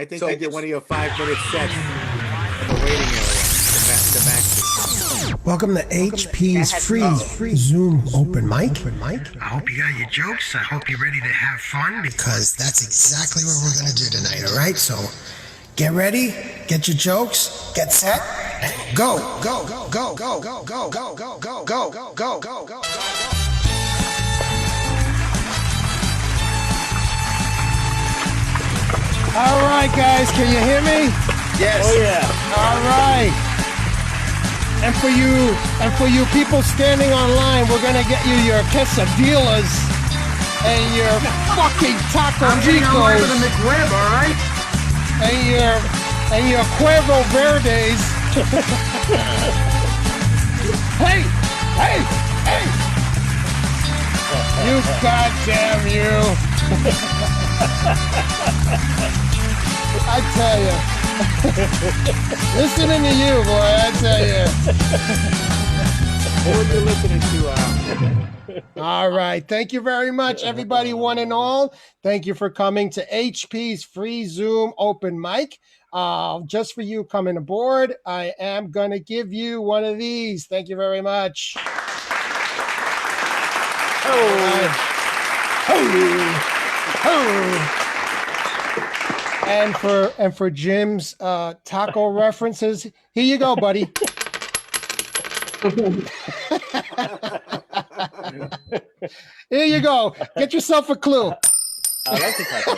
I think I did one of your 5-minute sets at the waiting area. The maxi. Welcome to HP's free Zoom open mic. I hope you got your jokes. I hope you're ready to have fun because that's exactly what we're gonna do tonight. All right, so get ready, get your jokes, get set, go, go, go, go, go, go, go, go, go, go, go, go, go, go, go. All right, guys, can you hear me? Yes. Oh yeah. All right. And for you people standing online, we're gonna get you your quesadillas and your fucking taco ricos the McWeb, all right? and your Cuervo Verdes. Hey! You goddamn you! I tell you. Listening to you, boy, I tell you. What are you listening to? All right. Thank you very much, everybody, one and all. Thank you for coming to HP's free Zoom open mic. Just for you coming aboard, I am going to give you one of these. Thank you very much. And for Jim's taco references, here you go, buddy. Here you go. Get yourself a clue. I like the taco.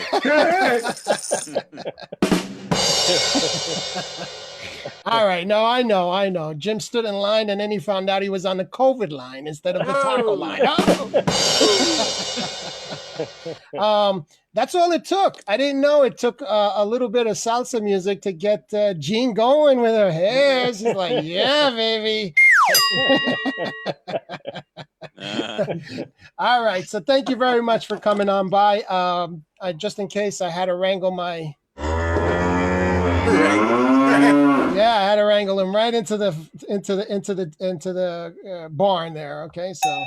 All right. No, I know. Jim stood in line and then he found out he was on the COVID line instead of the taco line. Oh. That's all it took. I didn't know it took a little bit of salsa music to get Jean going with her hair. She's like, yeah, baby. All right. So thank you very much for coming on by. Just in case I had to wrangle my... Yeah, I had to wrangle him right into the barn there. Okay, so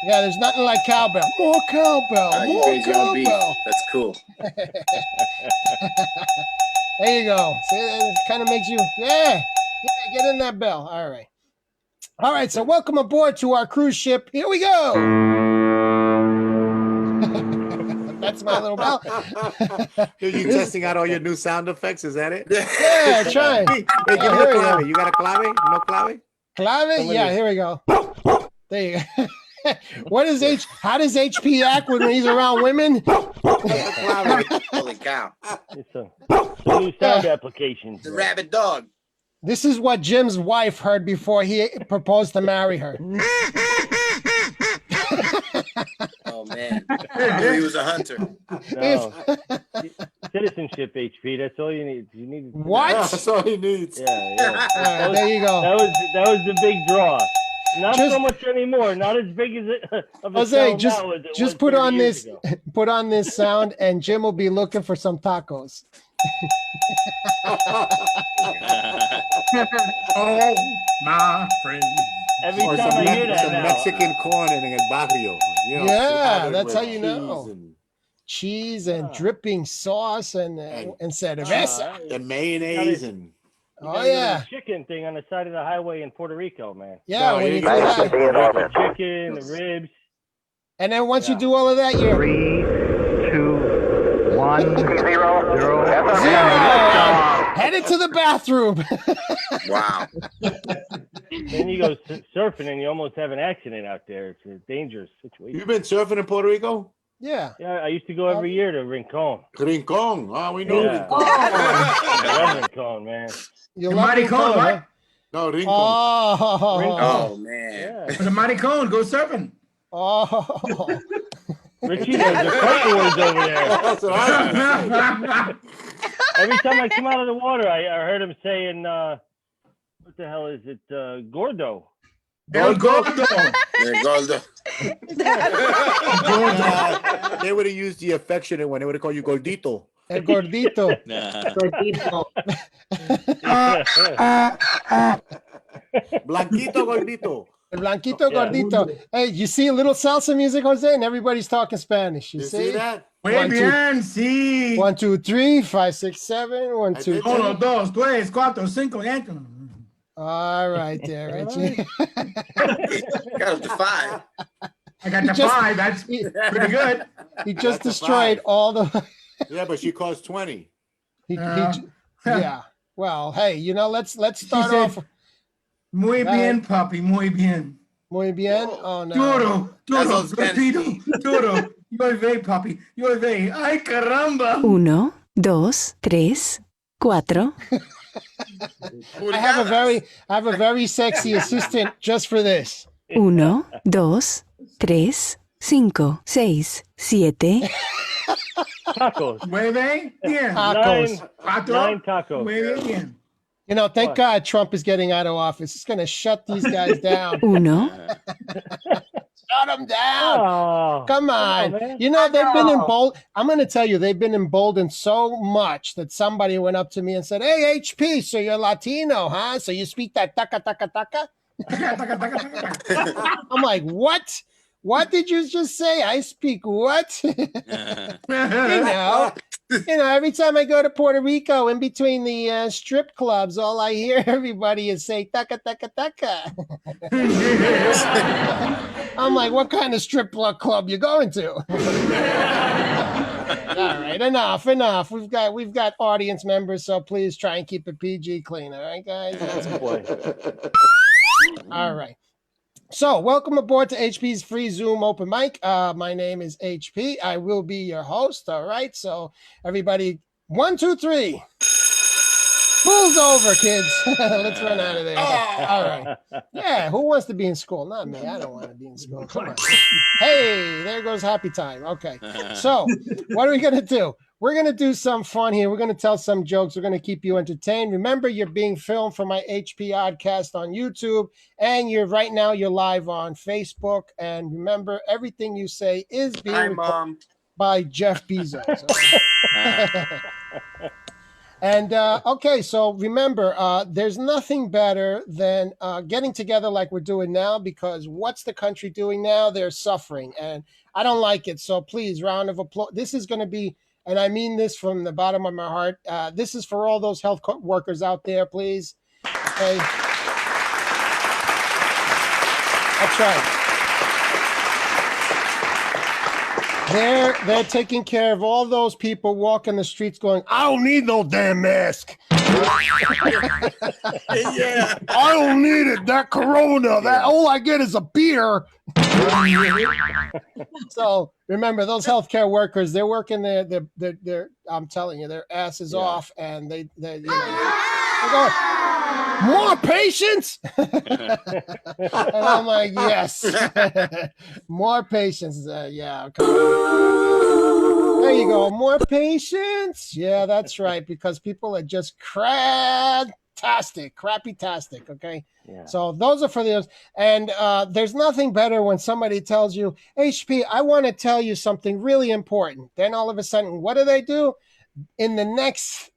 yeah, there's nothing like cowbell. More cowbell. More cowbell. That's cool. There you go. See, it kind of makes you yeah, get in that bell. All right. So welcome aboard to our cruise ship. Here we go. That's my little bell. Are you testing out all your new sound effects? Is that it? Yeah, try. Hey, give me the clave. You got a clave? No clave? Clave? Yeah, here we go. There you go. How does HP act when he's around women? Holy cow. It's a new sound application. The rabid dog. This is what Jim's wife heard before he proposed to marry her. Oh man. I knew he was a hunter. No. Citizenship, HP. That's all you need. You need What? That's all he needs. Yeah. There you go. That was the big draw. Not Just- so much anymore. Not as big as it. Of a Jose, sound just now as it just was put 30 on years this ago. put on this sound, and Jim will be looking for some tacos. Oh, my friend. Every Or time I hear that some now, Mexican corn in el barrio. You know, Yeah, surrounded that's with how you cheese know. Cheese and dripping sauce and cerveza. The mayonnaise and you Oh gotta go to yeah, the chicken thing on the side of the highway in Puerto Rico, man. yeah. No, When you you do guys that, The chicken, the ribs. and then once you do all of that, you're 3, 2, 1, 0. zero. Headed to the bathroom. Wow. Then you go surfing and you almost have an accident out there. It's a dangerous situation. You've been surfing in Puerto Rico? Yeah. Yeah, I used to go every year to Rincon. Rincon. Oh, we know Yeah. Rincon. I love Rincon, man. You The love Mighty Rincon, Cone, huh? right? No, Rincon. Oh. Oh man. Yeah. The Mighty Cone, go surfing. Oh. Richie has the fight words over there. That's what I Every time I come out of the water, I heard him saying, what the hell is it? Gordo. El Gordo. There goes the They would have used the affectionate one. They would have called you Gordito. El gordito. Blanquito Gordito. El blanquito Yeah. gordito. Hey, you see a little salsa music, Jose, and everybody's talking Spanish. You You see? see that? One, two- bien, sí. 1, 2, 3, 5, 6, 7. 1, 2, did 3. 1, 2, 3, 4, 5, 6. All right, there, Richie. Got up to 5. I got He the just- 5. That's pretty good. He just That's a destroyed 5. all the. Yeah, but she caused 20. Yeah. Well, hey, let's start said- off. Muy Go ahead. bien, papi. Muy bien. Muy bien. Oh no. Duro, That's duro, all Spanish. rápido, duro. Llueve, papi. Llueve. Ay, caramba. 1, 2, 3, 4. I have a very sexy assistant just for this. 1, 2, 3, 5, 6, 7. Tacos. Mueve bien. Tacos. Cuatro. 9 tacos. Mueve bien. Thank What? God Trump is getting out of office. It's going to shut these guys down. 1, Shut them down. Oh, Come on. man. They've been emboldened. I'm going to tell you, they've been emboldened so much that somebody went up to me and said, "Hey, HP, so you're Latino, huh? So you speak that taka, taka, taka?" I'm like, what? What did you just say? I speak what? Every time I go to Puerto Rico, in between the strip clubs, all I hear everybody is say taka, taka, taka. I'm like, what kind of strip club you going to? All right, enough. We've got audience members, so please try and keep it PG clean. All right, guys. That's all right. So, welcome aboard to HP's free Zoom open mic. My name is HP. I will be your host. All right. So, everybody, 1, 2, 3. Pool's over, kids. Let's run out of there. All right. Yeah. Who wants to be in school? Not me. I don't want to be in school. Come on. Hey, there goes happy time. Okay. So, what are we going to do? We're going to do some fun here. We're going to tell some jokes. We're going to keep you entertained. Remember, you're being filmed for my HP Oddcast on YouTube, and you're live on Facebook. And remember, everything you say is being Hi, recorded Mom. by Jeff Bezos. And okay, so remember, there's nothing better than getting together like we're doing now, because what's the country doing now? They're suffering, and I don't like it. So please, round of applause. This is going to be, and I mean this from the bottom of my heart, this is for all those health workers out there, please. Okay. That's right. They're taking care of all those people walking the streets going, "I don't need no damn mask. Yeah. I don't need it. That Corona, all I get is a beer." So remember, those healthcare workers, they're working their I'm telling you, their asses off, and they're going, "More patients?" And I'm like, yes. More patients. Yeah. Come on. There you go. More patients. Yeah, that's right. Because people are just crappy-tastic. Okay. Yeah. So those are for those. And there's nothing better when somebody tells you, "HP, I want to tell you something really important." Then all of a sudden, what do? In the next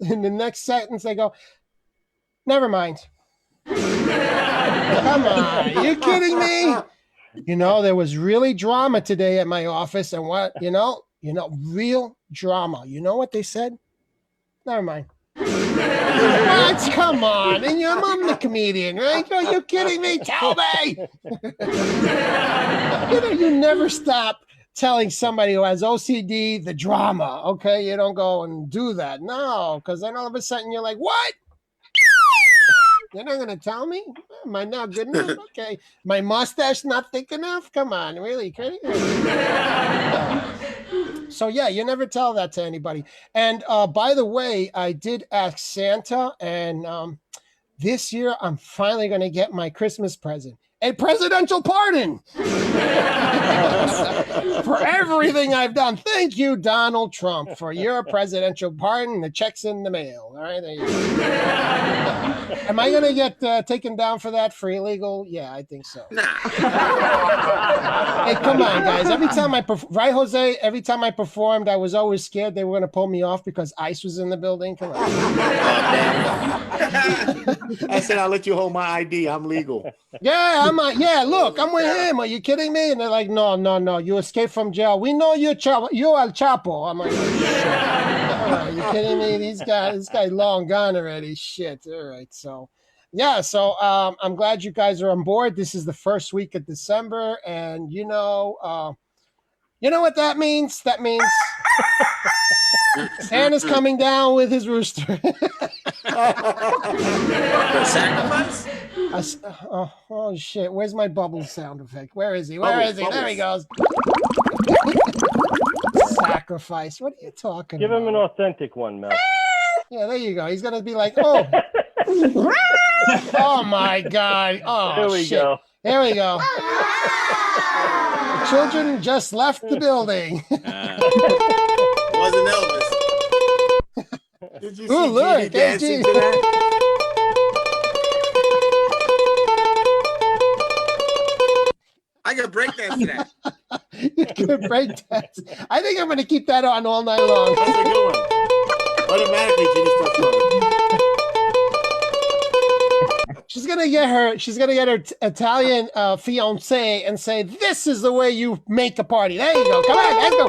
sentence, they go, "Never mind." Come on, are you kidding me? There was really drama today at my office, and what, real drama. You know what they said? Never mind. What? Come on. And I'm the comedian, right? Are you kidding me? Tell me. You never stop telling somebody who has OCD the drama, okay? You don't go and do that. No, because then all of a sudden you're like, what? You're not going to tell me? Am I not good enough? Okay. My mustache not thick enough? Come on. Really? So, yeah, you never tell that to anybody. And by the way, I did ask Santa, and this year I'm finally going to get my Christmas present. A presidential pardon for everything I've done. Thank you, Donald Trump, for your presidential pardon. The check's in the mail. All right, there you go. Am I going to get taken down for that for illegal? Yeah, I think so. Nah. Hey, come on, guys. Every time right, Jose? Every time I performed, I was always scared they were going to pull me off because ICE was in the building. Come on. I said, "I'll let you hold my ID. I'm legal." Yeah, I'm like, yeah, look, I'm with him. Are you kidding me? And they're like, no, you escaped from jail. We know you're El Chapo. I'm like, oh, shit. Are you kidding me? This guy's long gone already. Shit. All right. So, yeah. So I'm glad you guys are on board. This is the first week of December. And, you know what that means? That means Santa's coming down with his rooster. The sacrifice? Oh, shit. Where's my bubble sound effect? Where is he? Where is he? There he goes. Sacrifice. What are you talking Give about? him an authentic one, Mel. Yeah, there you go. He's going to be like, oh. Oh, my God. Oh, There we shit. go. There we go. The children just left the building. Wasn't Elvis. Did you Ooh, see look, Genie there's dancing Genie. to that? I can break dance to that. You can break dance. I think I'm going to keep that on all night long. That's a good one. Automatically, Genie starts running. She's gonna get her Italian fiance and say, "This is the way you make a party." There you go. Come on, let's go.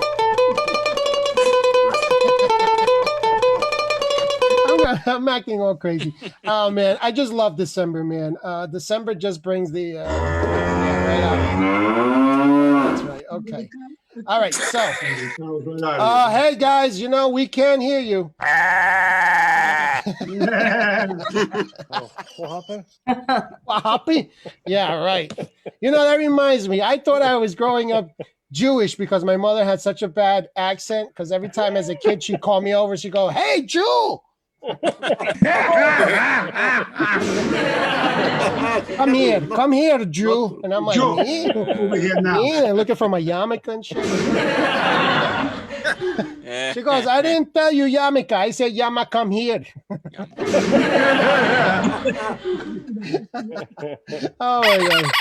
I'm acting all crazy. Oh man, I just love December, man. December just brings the right out. That's right. Okay. All right. So, hey guys, we can't hear you. What happened? Happy? Yeah, right. That reminds me. I thought I was growing up Jewish because my mother had such a bad accent. Because every time as a kid she'd call me over, she'd go, "Hey, Jew, come here, Jew." And I'm like, "Me? Over here now. Me?" Looking for my yarmulke and shit. She goes, "I didn't tell you yarmulke. I said yarmulke, come here." Oh my God.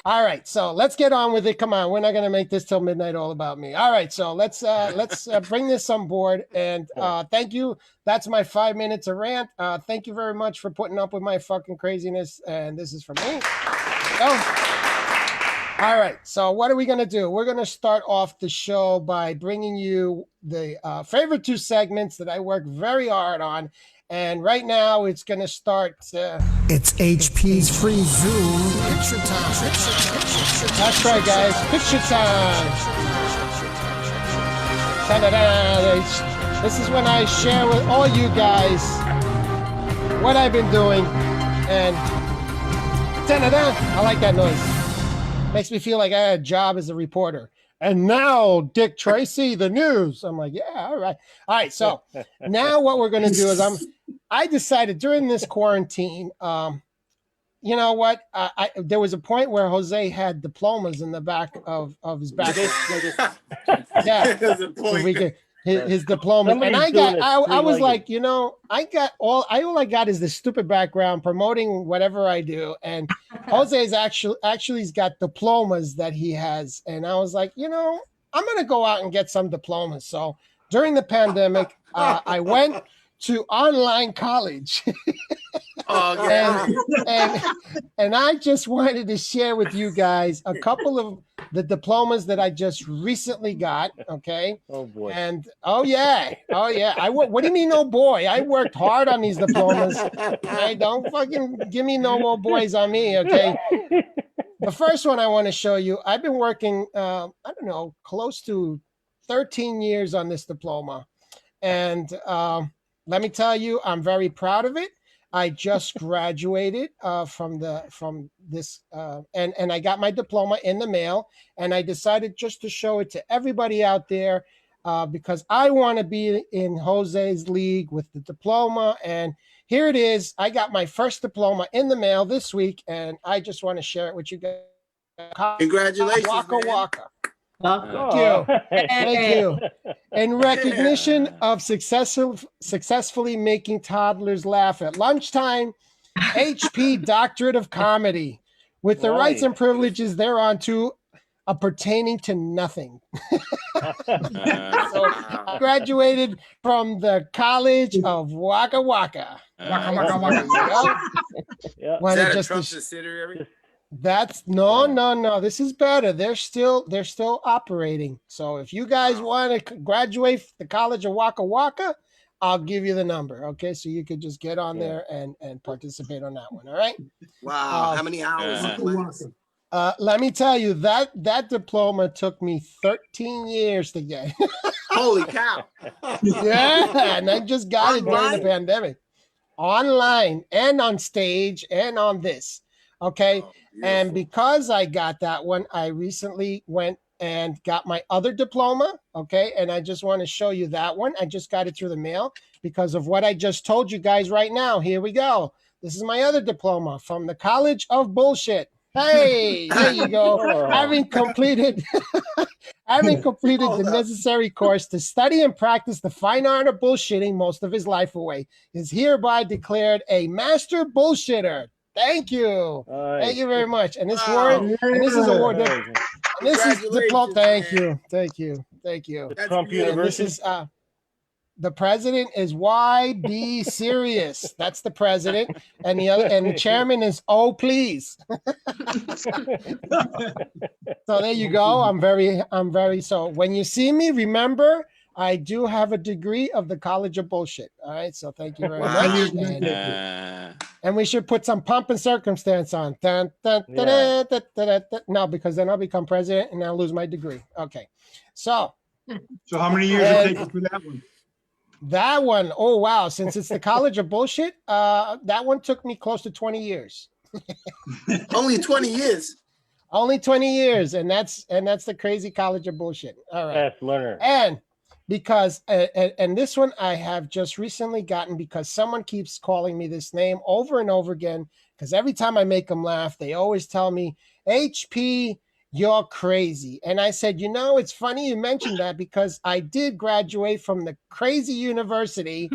All right, so let's get on with it. Come on, we're not gonna make this till midnight all about me. All right, so let's bring this on board. And thank you. That's my 5 minutes of rant. Thank you very much for putting up with my fucking craziness. And this is from me. All right, so what are we going to do? We're going to start off the show by bringing you the favorite two segments that I work very hard on. And right now, it's going to start. It's HP's free Zoom picture time. That's right, guys. Picture time. Ta-da-da. This is when I share with all you guys what I've been doing. And ta-da-da. I like that noise. Makes me feel like I had a job as a reporter. And now, Dick Tracy, the news. I'm like, yeah, all right. All right, so now what we're going to do is I decided during this quarantine, you know what? There was a point where Jose had diplomas in the back of his backpack. Yeah, There's a point. his diploma. And I was like, all I got is this stupid background promoting whatever I do. And Jose's actually he's got diplomas that he has. And I was like, I'm going to go out and get some diplomas. So during the pandemic, I went to online college. Oh, yeah. and I just wanted to share with you guys a couple of the diplomas that I just recently got. Okay. Oh boy. And oh yeah. What do you mean, oh boy? I worked hard on these diplomas. Okay, don't fucking give me no more boys on me. Okay. The first one I want to show you. I've been working, close to 13 years on this diploma, and let me tell you, I'm very proud of it. I just graduated from this, and I got my diploma in the mail, and I decided just to show it to everybody out there because I want to be in Jose's league with the diploma. And here it is. I got my first diploma in the mail this week, and I just want to share it with you guys. Congratulations, Waka man. waka. Oh. Thank you. In recognition of successfully making toddlers laugh at lunchtime, HP Doctorate of Comedy, with the rights and privileges thereon pertaining to nothing. So I graduated from the College of Waka Waka. Waka, waka, waka. Is that a Trump subsidiary? That's no. This is better. They're still operating. So if you guys want to graduate the College of Waka Waka, I'll give you the number. Okay, so you could just get on there and participate on that one. All right. Wow. How many hours of class? Let me tell you that diploma took me 13 years to get. Holy cow. Yeah, and I just got it during the Online? pandemic. Online and on stage and on this. Okay. Oh, And beautiful. because I got that one, I recently went and got my other diploma. Okay. And I just want to show you that one. I just got it through the mail because of what I just told you guys right now. Here we go. This is my other diploma from the College of Bullshit. Hey, there you go. Oh. Having completed the necessary course to study and practice the fine art of bullshitting most of his life away, is hereby declared a master bullshitter. Thank you. Thank you very much. And this award, and this is award, and this is diploma. Congratulations, Thank you. That's Trump beautiful. And this University. is the president is YB Serious. That's the president, and the chairman is Oh Please. So there you go. I'm very. So when you see me, remember I do have a degree of the College of Bullshit. All right. So thank you very Wow. much. And we should put some pomp and circumstance on. Dun, dun, dun, Yeah. dun, dun, dun, dun. No, because then I'll become president and I'll lose my degree. Okay. So So how many years And- did it take you for that one? that one, oh wow. Since it's the College of Bullshit, that one took me close to 20 years. Only 20 years. Only 20 years. And that's the crazy College of Bullshit. All right. Fast learner. And because and this one I have just recently gotten because someone keeps calling me this name over and over again, because every time I make them laugh, they always tell me, HP, you're crazy. And I said, it's funny you mentioned that because I did graduate from the crazy university.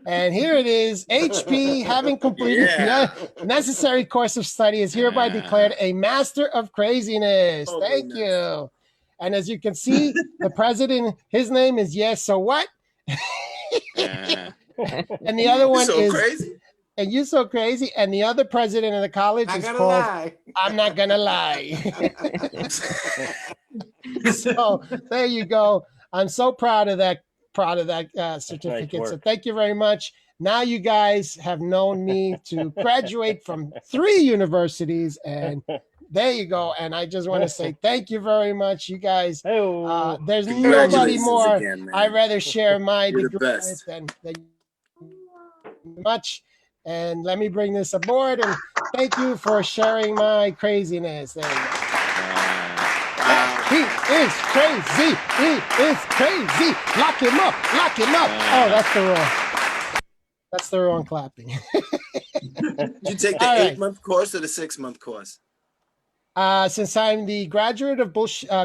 And here it is, HP, having completed Yeah. the necessary course of study, is hereby declared a master of craziness. Oh, Thank goodness. you. And as you can see, the president, his name is Yes, So What? And the other You're one so is, crazy. and you so crazy. And the other president of the college Not is gonna called lie. I'm Not Gonna Lie. So there you go. I'm so proud of that certificate. So work. thank you very much. Now you guys have known me to graduate from 3 universities, and there you go. And I just want to say thank you very much, you guys. Hey, There's nobody Congratulations more again, man. I'd rather share my You're the degree with best. than much. And let me bring this aboard, and thank you for sharing my craziness. There you go. He is crazy. He is crazy. Lock him up. Lock him up. Oh, that's the wrong clapping. Did you take the All right. 8-month course or the 6-month course? Since I'm the graduate of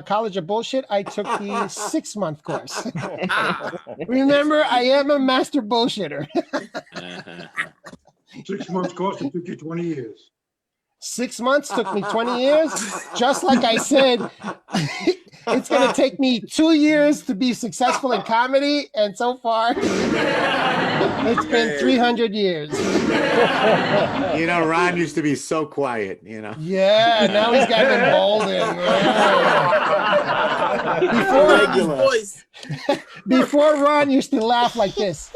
College of Bullshit, I took the 6-month course. Remember, I am a master bullshitter. 6 months course, it took you 20 years. 6 months took me 20 years. Just like I said, it's going to take me 2 years to be successful in comedy. And so far, it's been 300 years. Ron used to be so quiet, Yeah, now he's got emboldened. Yeah. Voice. Before Ron used to laugh like this.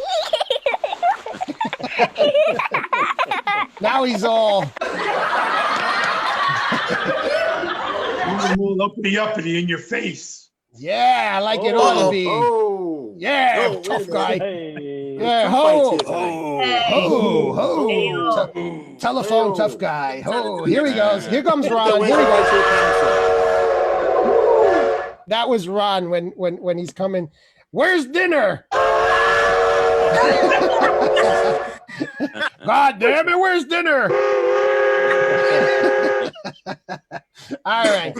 Now he's all. You're more uppity in your face. Yeah, like it ought to be. Oh. Yeah, Oh, tough wait a guy. Hey. Yeah, ho, telephone tough guy. Ho, here he goes. Here comes Ron. Here he goes. That was Ron when he's coming. Where's dinner? God damn it, where's dinner? All right.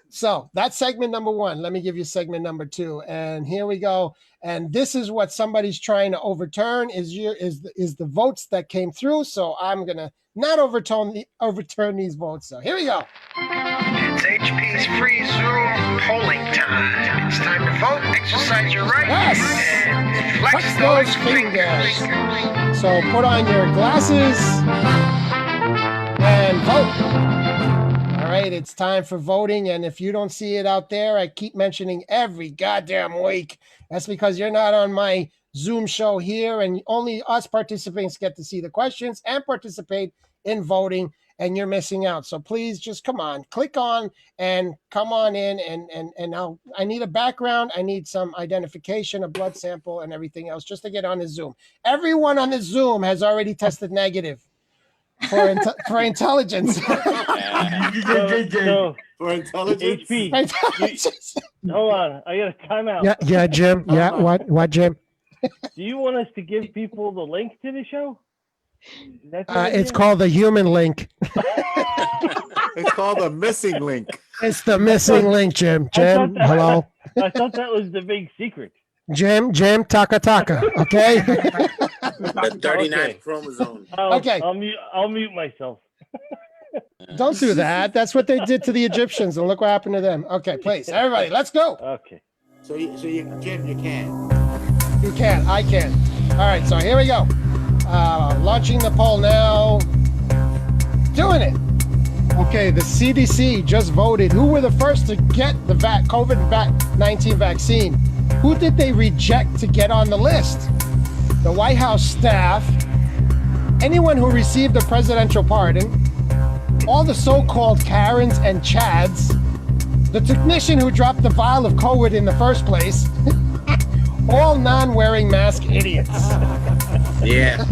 So that's segment number 1. Let me give you segment number 2. And here we go. And this is what somebody's trying to overturn is the votes that came through. So I'm gonna not overturn these votes. So here we go. It's HP's free Zoom polling time. It's time to vote, exercise your right, Yes. and Flex flex those those fingers. fingers. So put on your glasses and vote. All right, it's time for voting. And if you don't see it out there, I keep mentioning every goddamn week. That's because you're not on my Zoom show here, and only us participants get to see the questions and participate in voting, and you're missing out. So please just come on, click on and come on in, and I need a background. I need some identification, a blood sample, and everything else just to get on the Zoom. Everyone on the Zoom has already tested negative for intelligence. So, For intelligence? HP, Intelligence. hold on. I got a timeout. Yeah, Jim. Yeah, what, Jim? Do you want us to give people the link to the show? That's It's called the human link. It's called a missing link. It's the missing link, Jim. Jim, hello. I thought that was the big secret. Jim, taka, okay? The 39th Okay. chromosome. Okay. I'll mute myself. Don't do that. That's what they did to the Egyptians, and look what happened to them. Okay, please, everybody, let's go. Okay. So Jim, you can. You can, I can. All right, so here we go. Launching the poll now. Doing it. Okay, the CDC just voted who were the first to get the COVID-19 vaccine. Who did they reject to get on the list? The White House staff, anyone who received a presidential pardon, all the so-called Karens and Chads, the technician who dropped the vial of COVID in the first place, all non-wearing mask idiots. Yeah.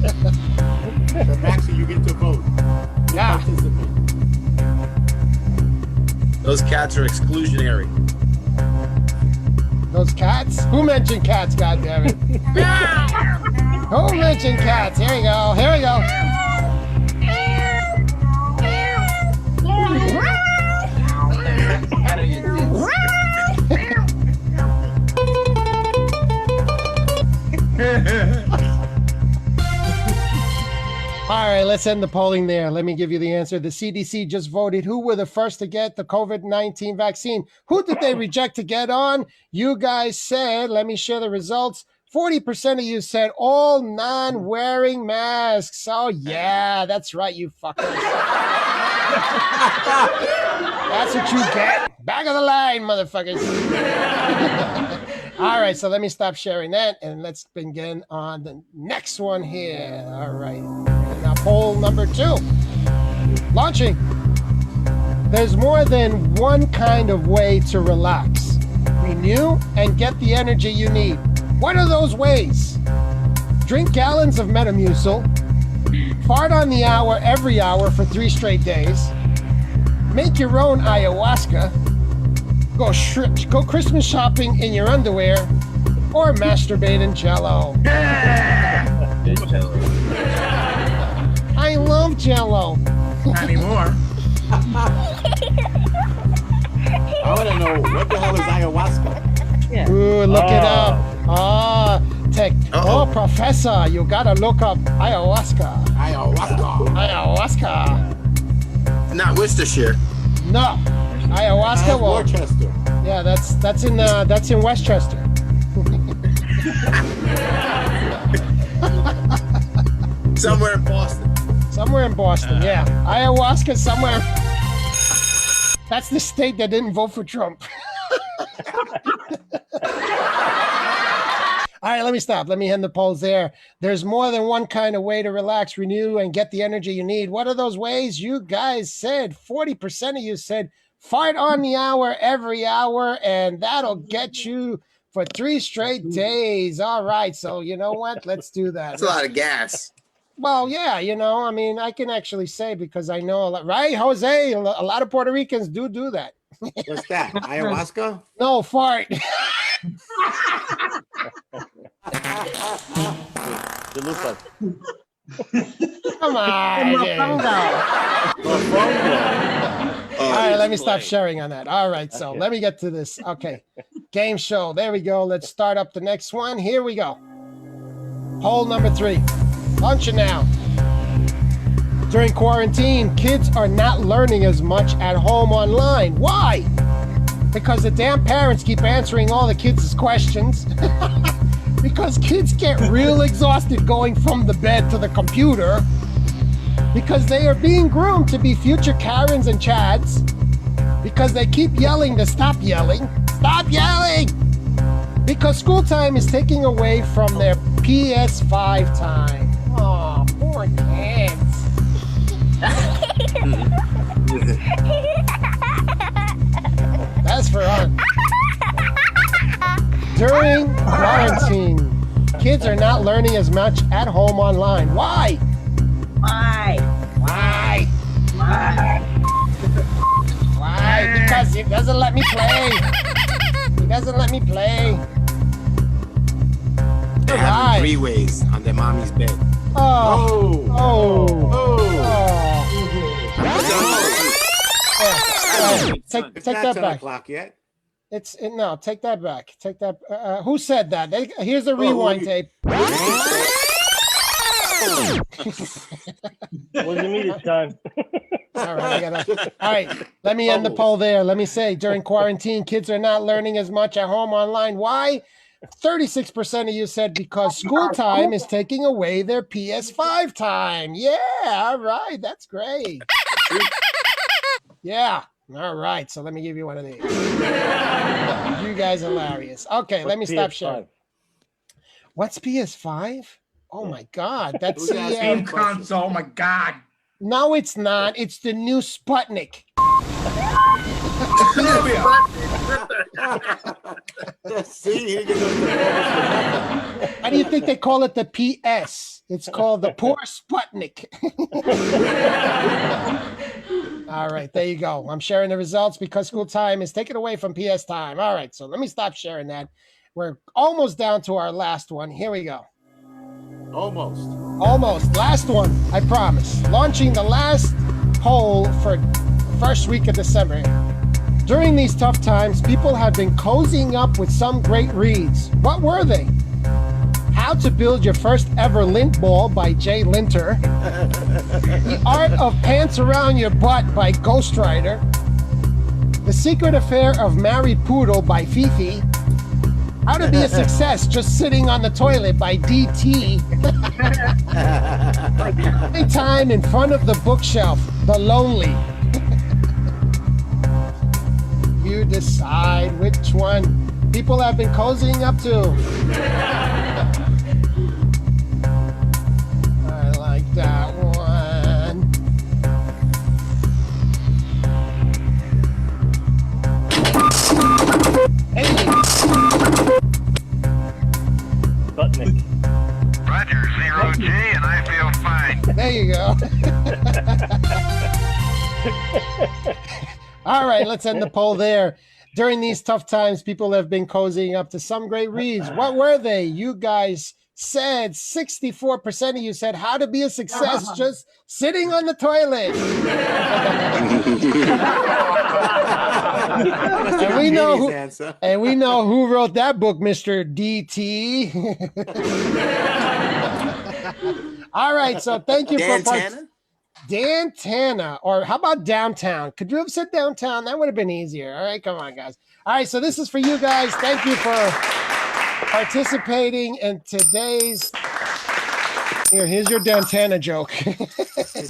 But actually, you get to vote. You Yeah. participate. Those cats are exclusionary. Those cats? Who mentioned cats, goddammit? Who mentioned cats? Here we go. Here we go. All right, let's end the polling there. Let me give you the answer. The CDC just voted who were the first to get the COVID-19 vaccine. Who did they reject to get on? You guys said, let me share the results. 40% of you said all non-wearing masks. Oh, yeah, that's right, you fuckers. That's what you get. Back of the line, motherfuckers. All right, so let me stop sharing that, and let's begin on the next one here. All right. Now, poll number 2. Launching. There's more than one kind of way to relax, renew, and get the energy you need. What are those ways? Drink gallons of Metamucil, fart on the hour every hour for 3 straight days, make your own ayahuasca, go Christmas shopping in your underwear, or masturbate in Jell-O. I love Jell-O. Not anymore. I want to know what the hell is ayahuasca? Ooh, look it up. Oh, professor, you gotta look up ayahuasca. Ayahuasca. Not Worcestershire. No, ayahuasca. Well, Worcester. yeah, that's in Westchester. Somewhere in Boston. Somewhere in Boston, yeah. Ayahuasca somewhere. That's the state that didn't vote for Trump. All right, let me stop. Let me end the polls there. There's more than one kind of way to relax, renew, and get the energy you need. What are those ways? You guys said 40% of you said fart on the hour every hour, and that'll get you for 3 straight days. All right, so you know what? Let's do that. That's a lot of gas. Well, yeah, I mean, I can actually say because I know a lot, right, Jose? A lot of Puerto Ricans do that. What's that? Ayahuasca? No, fart. Come on. All right, let me stop sharing on that. All right, so let me get to this. Okay, game show. There we go. Let's start up the next one. Here we go. Poll number 3. Launching now. During quarantine, kids are not learning as much at home online. Why? Because the damn parents keep answering all the kids' questions. Because kids get real exhausted going from the bed to the computer. Because they are being groomed to be future Karens and Chads. because they keep yelling to stop yelling. Stop yelling! Because school time is taking away from their PS5 time. Oh, poor kids. That's for us. During quarantine, kids are not learning as much at home online. Why? Why? Why? Why? Why? Because it doesn't let me play. It doesn't let me play. They're Why? having three-ways on their mommy's bed. Oh. Oh. Take It's that not 10 back. o'clock yet. No, take that back. Take that. Who said that? Here's the rewind tape. Wasn't me this time. All right, let me end the poll there. Let me say, during quarantine, kids are not learning as much at home online. Why? 36% of you said because school time is taking away their PS5 time. Yeah, all right, that's great. Yeah, all right, so let me give you one of these. You guys are hilarious. Okay, let me stop sharing. What's PS5? Oh my God, that's the Game console. Oh my God. No, it's not. It's the new Sputnik. See, How do you think they call it the PS? It's called the poor Sputnik. All right, there you go. I'm sharing the results because school time is taken away from PS time. All right, so let me stop sharing that. We're almost down to our last one. Here we go. Almost. Last one, I promise. Launching the last poll for first week of December. During these tough times, people have been cozying up with some great reads. What were they? How to Build Your First Ever Lint Ball by Jay Linter. The Art of Pants Around Your Butt by Ghostwriter. The Secret Affair of Married Poodle by Fifi. How to Be a Success Just Sitting on the Toilet by DT. Time in Front of the Bookshelf, The Lonely. You decide which one people have been cozying up to. I like that one. Hey. Sputnik. Roger, 0G, and I feel fine. There you go. All right, let's end the poll there. During these tough times, people have been cozying up to some great reads. What were they? You guys said 64% of you said How to Be a Success Just Sitting on the Toilet. And we know who wrote that book, Mr. DT. All right, so thank you for Dan Tanner, or how about Downtown? Could you have said Downtown? That would have been easier. All right, come on, guys. All right, so this is for you guys. Thank you for participating in today's. Here's your Dan Tanner joke.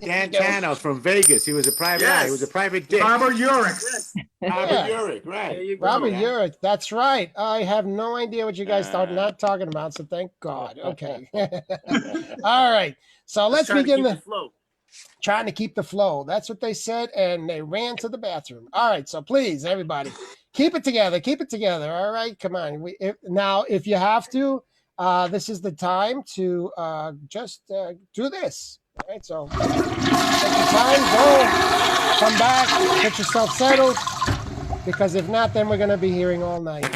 Dan Tanner from Vegas. He was a private eye. He was a private dick. Robert Urich. Robert Urich, right. Robert Urich, that's right. I have no idea what you guys are not talking about, so thank God. Okay. All right, so let's begin the flow. Trying to keep the flow. That's what they said, and they ran to the bathroom. All right, so please, everybody, keep it together. Keep it together. All right, come on. Now, if you have to, this is the time to just do this. All right, so take your time, go, come back, get yourself settled, because if not, then we're going to be hearing all night.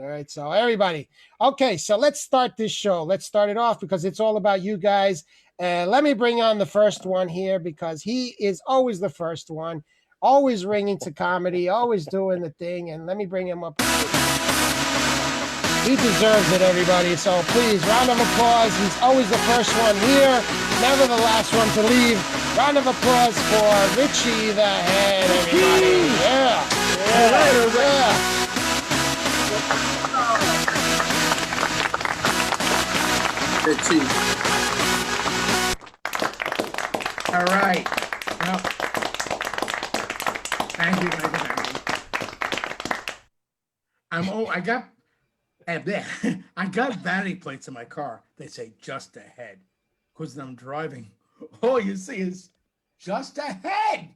All right, so everybody. Okay, so let's start this show. Let's start it off because it's all about you guys. And let me bring on the first one here because he is always the first one, always ringing to comedy, always doing the thing. And let me bring him up. He deserves it, everybody. So please, round of applause. He's always the first one here, never the last one to leave. Round of applause for Richie the Head, everybody. Yeah. Yeah. Richie. All right. Well, I got I got vanity plates in my car. They say just ahead. Because when I'm driving, all you see is just ahead.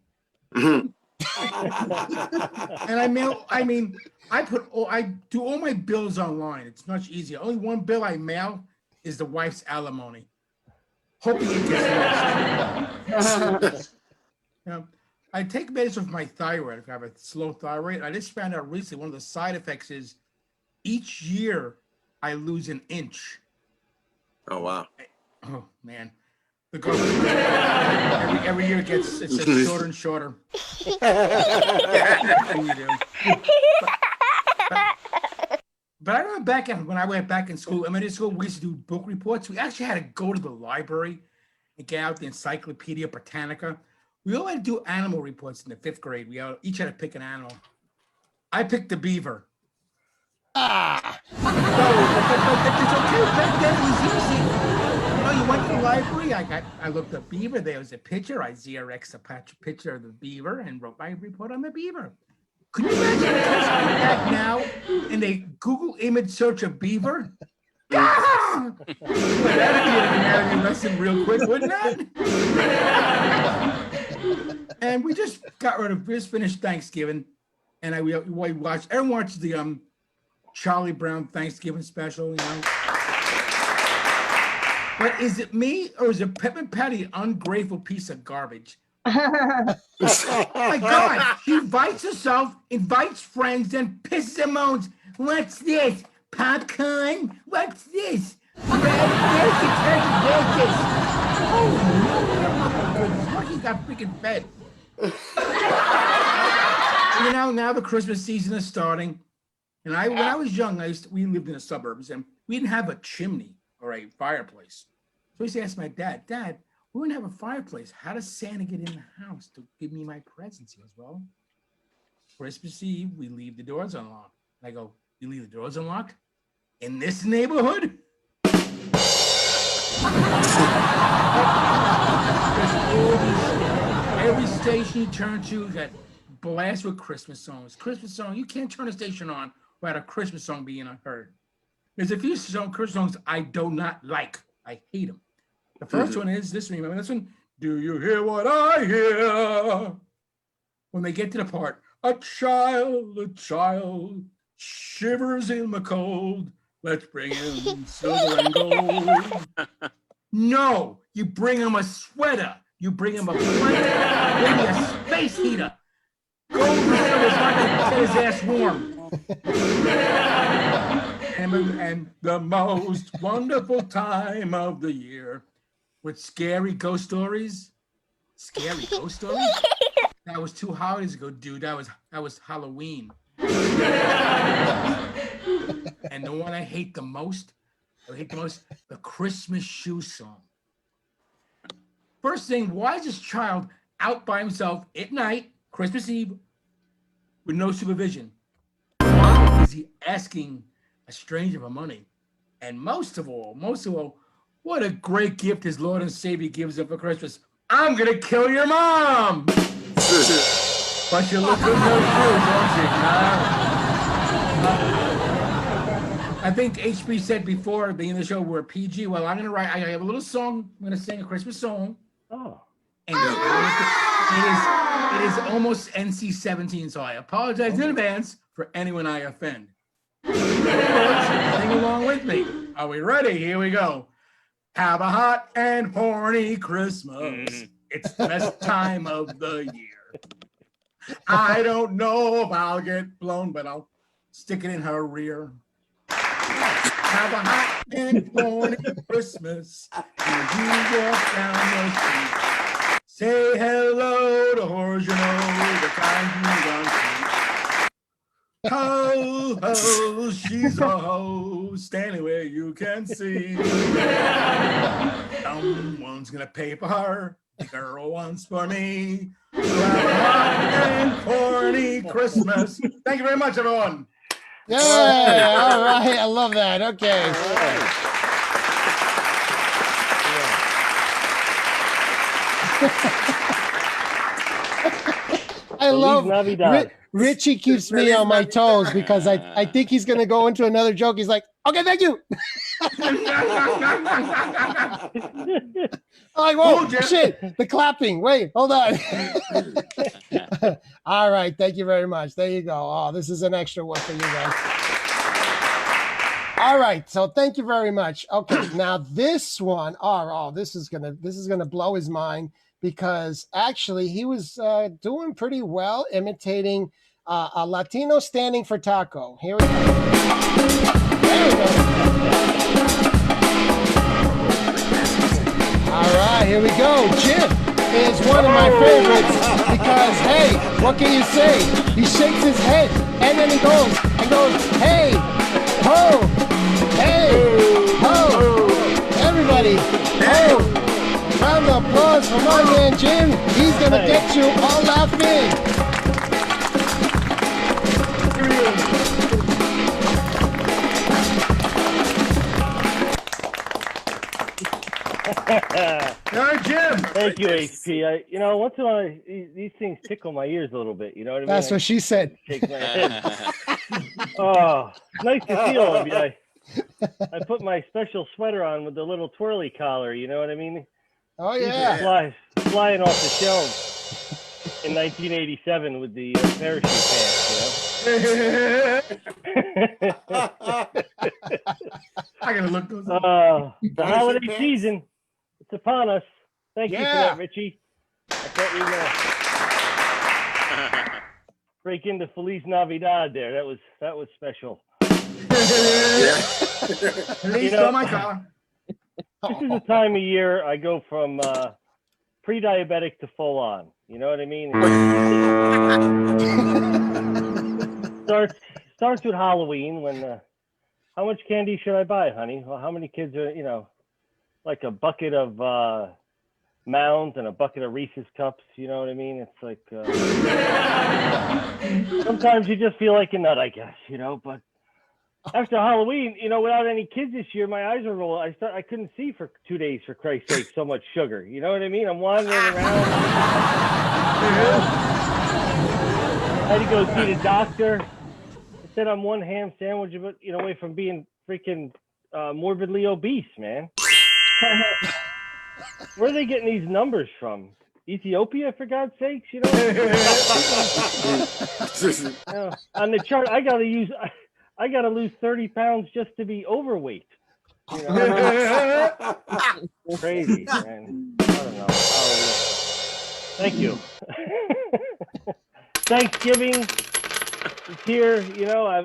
And I do all my bills online. It's much easier. Only one bill I mail is the wife's alimony. Hoping it gets lost. I take medicine for my thyroid if I have a slow thyroid. I just found out recently one of the side effects is each year I lose an inch. Oh, wow. Oh, man. The government, every year it's shorter and shorter. But I remember when I went back in school, elementary school, we used to do book reports. We actually had to go to the library and get out the Encyclopedia Britannica. We all had to do animal reports in the 5th grade. We each had to pick an animal. I picked the beaver. But it's okay. Back then it was easy. You went to the library. I looked up beaver. There was a picture. I Xeroxed a picture of the beaver and wrote my report on the beaver. Could you imagine kids come back now and they Google image search a beaver? Well, that'd be an anatomy lesson real quick, wouldn't it? And we just finished Thanksgiving, and we watched. Everyone watched the Charlie Brown Thanksgiving special, you know. But is it me or is it Pepper Patty an ungrateful piece of garbage? Oh my God! She invites herself, invites friends, then pisses and moans. What's this? Popcorn? What's this? Red turkey. Oh no! Lucky got freaking fed. Now the Christmas season is starting, and when I was young, we lived in the suburbs, and we didn't have a chimney or a fireplace. So I used to ask my dad, we wouldn't have a fireplace. How does Santa get in the house to give me my presents? He goes, well, Christmas Eve, we leave the doors unlocked. I go, you leave the doors unlocked? In this neighborhood? Every station you turn to, you got blast with Christmas songs. Christmas song, you can't turn a station on without a Christmas song being heard. There's a few Christmas songs I do not like. I hate them. The first one is this one. Remember this one? Do you hear what I hear? When they get to the part, a child shivers in the cold. Let's bring him silver and gold. No, you bring him a sweater. You bring him a blanket. Bring him a space heater. Gold is not going to get his ass warm. And the most wonderful time of the year with scary ghost stories. Scary ghost stories? That was 2 holidays ago, dude. That was Halloween. And the one I hate the most, the Christmas shoe song. First thing, why is this child out by himself at night, Christmas Eve, with no supervision? Why is he asking a stranger for money? And most of all, what a great gift his Lord and Savior gives him for Christmas. I'm gonna kill your mom. But you look good in those shoes, don't you? I think HB said before at the end of the show we're PG. Well, I have a little song. I'm gonna sing a Christmas song. Oh. And it is almost NC-17, so I apologize in advance for anyone I offend. Sing along with me. Are we ready? Here we go. Have a hot and horny Christmas. It's the best time of the year. I don't know if I'll get blown, but I'll stick it in her rear. Have a hot and horny Christmas. As you walk down the street, say hello to horse, you know, the kind you don't see. Ho, ho, she's a ho, standing where you can see. Someone's gonna pay for her, the girl wants for me. So have a hot and horny Christmas. Thank you very much, everyone. Yeah, all right. I love that. Okay. I love Richie keeps me on my toes because I think he's going to go into another joke. He's like, okay, thank you. I'm like, whoa, shit, the clapping. Wait, hold on. All right, thank you very much. There you go. Oh, this is an extra one for you guys. All right, so thank you very much. Okay, now this one, this is gonna blow his mind because actually he was doing pretty well imitating a Latino standing for taco. Here we go. There we go. All right, here we go. Jim is one of my favorites because, hey, what can you say? He shakes his head and then he goes, hey, ho, hey, ho, everybody, ho. Round of applause for my man Jim. He's gonna get you all laughing. All right, Jim. Thank you, HP. Once in a while, these things tickle my ears a little bit. You know what I mean? That's what she said. Shake my head. Oh, it's nice to see all of you. I put my special sweater on with the little twirly collar. You know what I mean? Oh These yeah. are flying off the shelves in 1987 with the parachute pants. I gotta look those up. The holiday season, it's upon us. Thank you for that, Richie. I thought we were gonna break into Feliz Navidad there. That was special. Please throw my collar. This is the time of year I go from pre-diabetic to full on. You know what I mean? Starts with Halloween when how much candy should I buy, honey? Well, how many kids are, like a bucket of Mounds and a bucket of Reese's Cups, you know what I mean? It's like sometimes you just feel like a nut, I guess, but after Halloween, without any kids this year, my eyes were rolling. I couldn't see for 2 days, for Christ's sake, so much sugar. You know what I mean? I'm wandering around. I had to go see the doctor. I said I'm one ham sandwich away from being freaking morbidly obese, man. Where are they getting these numbers from? Ethiopia, for God's sakes, on the chart, I gotta lose 30 pounds just to be overweight. Crazy, man. I don't know. Thank you. Thanksgiving is here.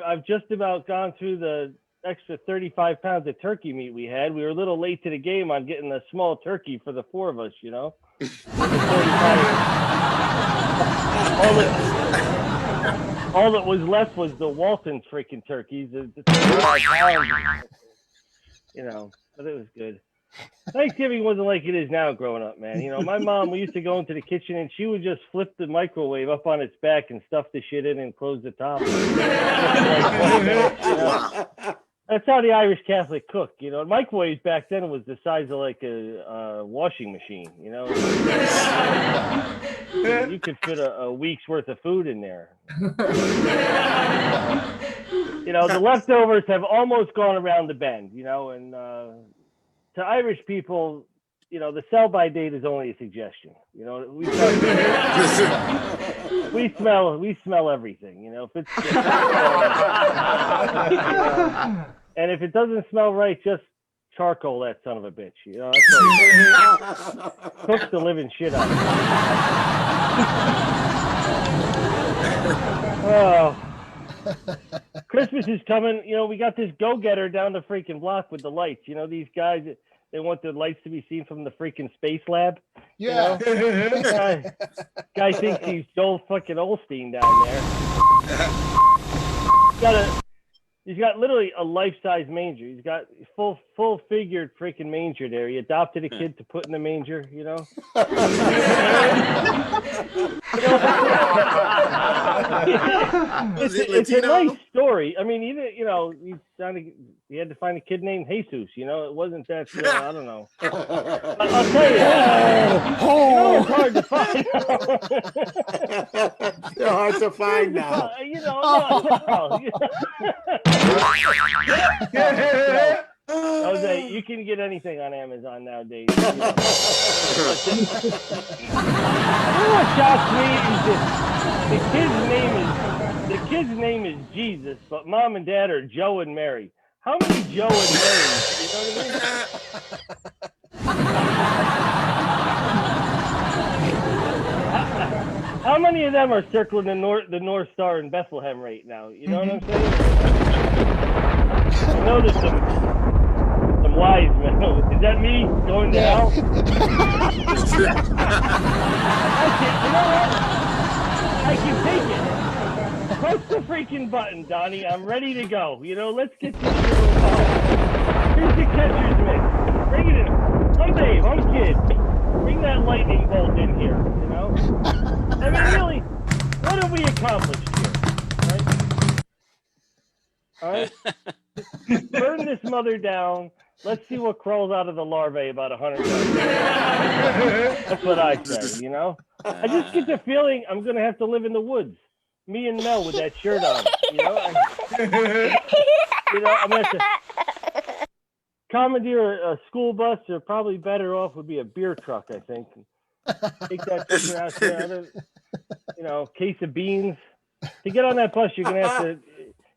I've just about gone through the extra 35 pounds of turkey meat we had. We were a little late to the game on getting a small turkey for the four of us, All that was left was the Walton freaking turkeys. The 35 pounds, but it was good. Thanksgiving wasn't like it is now growing up, man. My mom, we used to go into the kitchen and she would just flip the microwave up on its back and stuff the shit in and close the top. That's how the Irish Catholic cook. Microwaves back then was the size of like a washing machine. You could fit a week's worth of food in there. The leftovers have almost gone around the bend. And to Irish people, the sell-by date is only a suggestion. We smell everything. If it's and if it doesn't smell right, just charcoal that son of a bitch. That's cook the living shit out of it. Oh, Christmas is coming. We got this go-getter down the freaking block with the lights. These guys, they want the lights to be seen from the freaking space lab. Yeah. Guy thinks he's Joel fucking Olstein down there. He's got literally a life-size manger. He's got full-figured freaking manger there. He adopted a kid to put in the manger, It's a nice story. I mean, even he's trying to He had to find a kid named Jesus. You know, it wasn't that. I don't know. I'll tell you. You know, it's hard to find. They're hard to find now. You know, Jose, you can get anything on Amazon nowadays. You know. You know what shocks me is that the kid's name is Jesus, but mom and dad are Joe and Mary. How many Joe and Marys? You know what I mean? How many of them are circling the North Star in Bethlehem right now? You know what I'm saying? I know there's some wise men. Is that me going to hell? You know what? I can take it. Press the freaking button, Donnie. I'm ready to go. You know, let's get this shit going. Here's the catcher's mitt. Bring it in. I'm Dave. I'm Kid. Bring that lightning bolt in here. You know? I mean, really, what have we accomplished here? All right? Burn this mother down. Let's see what crawls out of the larvae about 100 times. That's what I say, you know? I just get the feeling I'm going to have to live in the woods. Me and Mel with that shirt on, you know? I'm going to have to commandeer a school bus, or probably better off would be a beer truck, I think. Take that picture out there, case of beans. To get on that bus, you're going to have to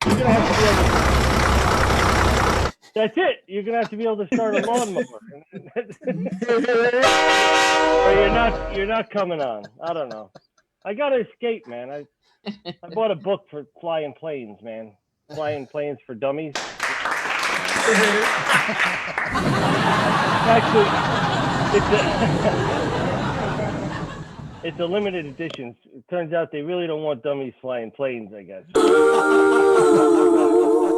be able to... That's it. You're gonna have to be able to start a lawnmower, or you're not coming on. I don't know. I gotta escape, man. I bought a book for flying planes, man. Flying planes for dummies. Actually, it's a limited edition. It turns out they really don't want dummies flying planes, I guess.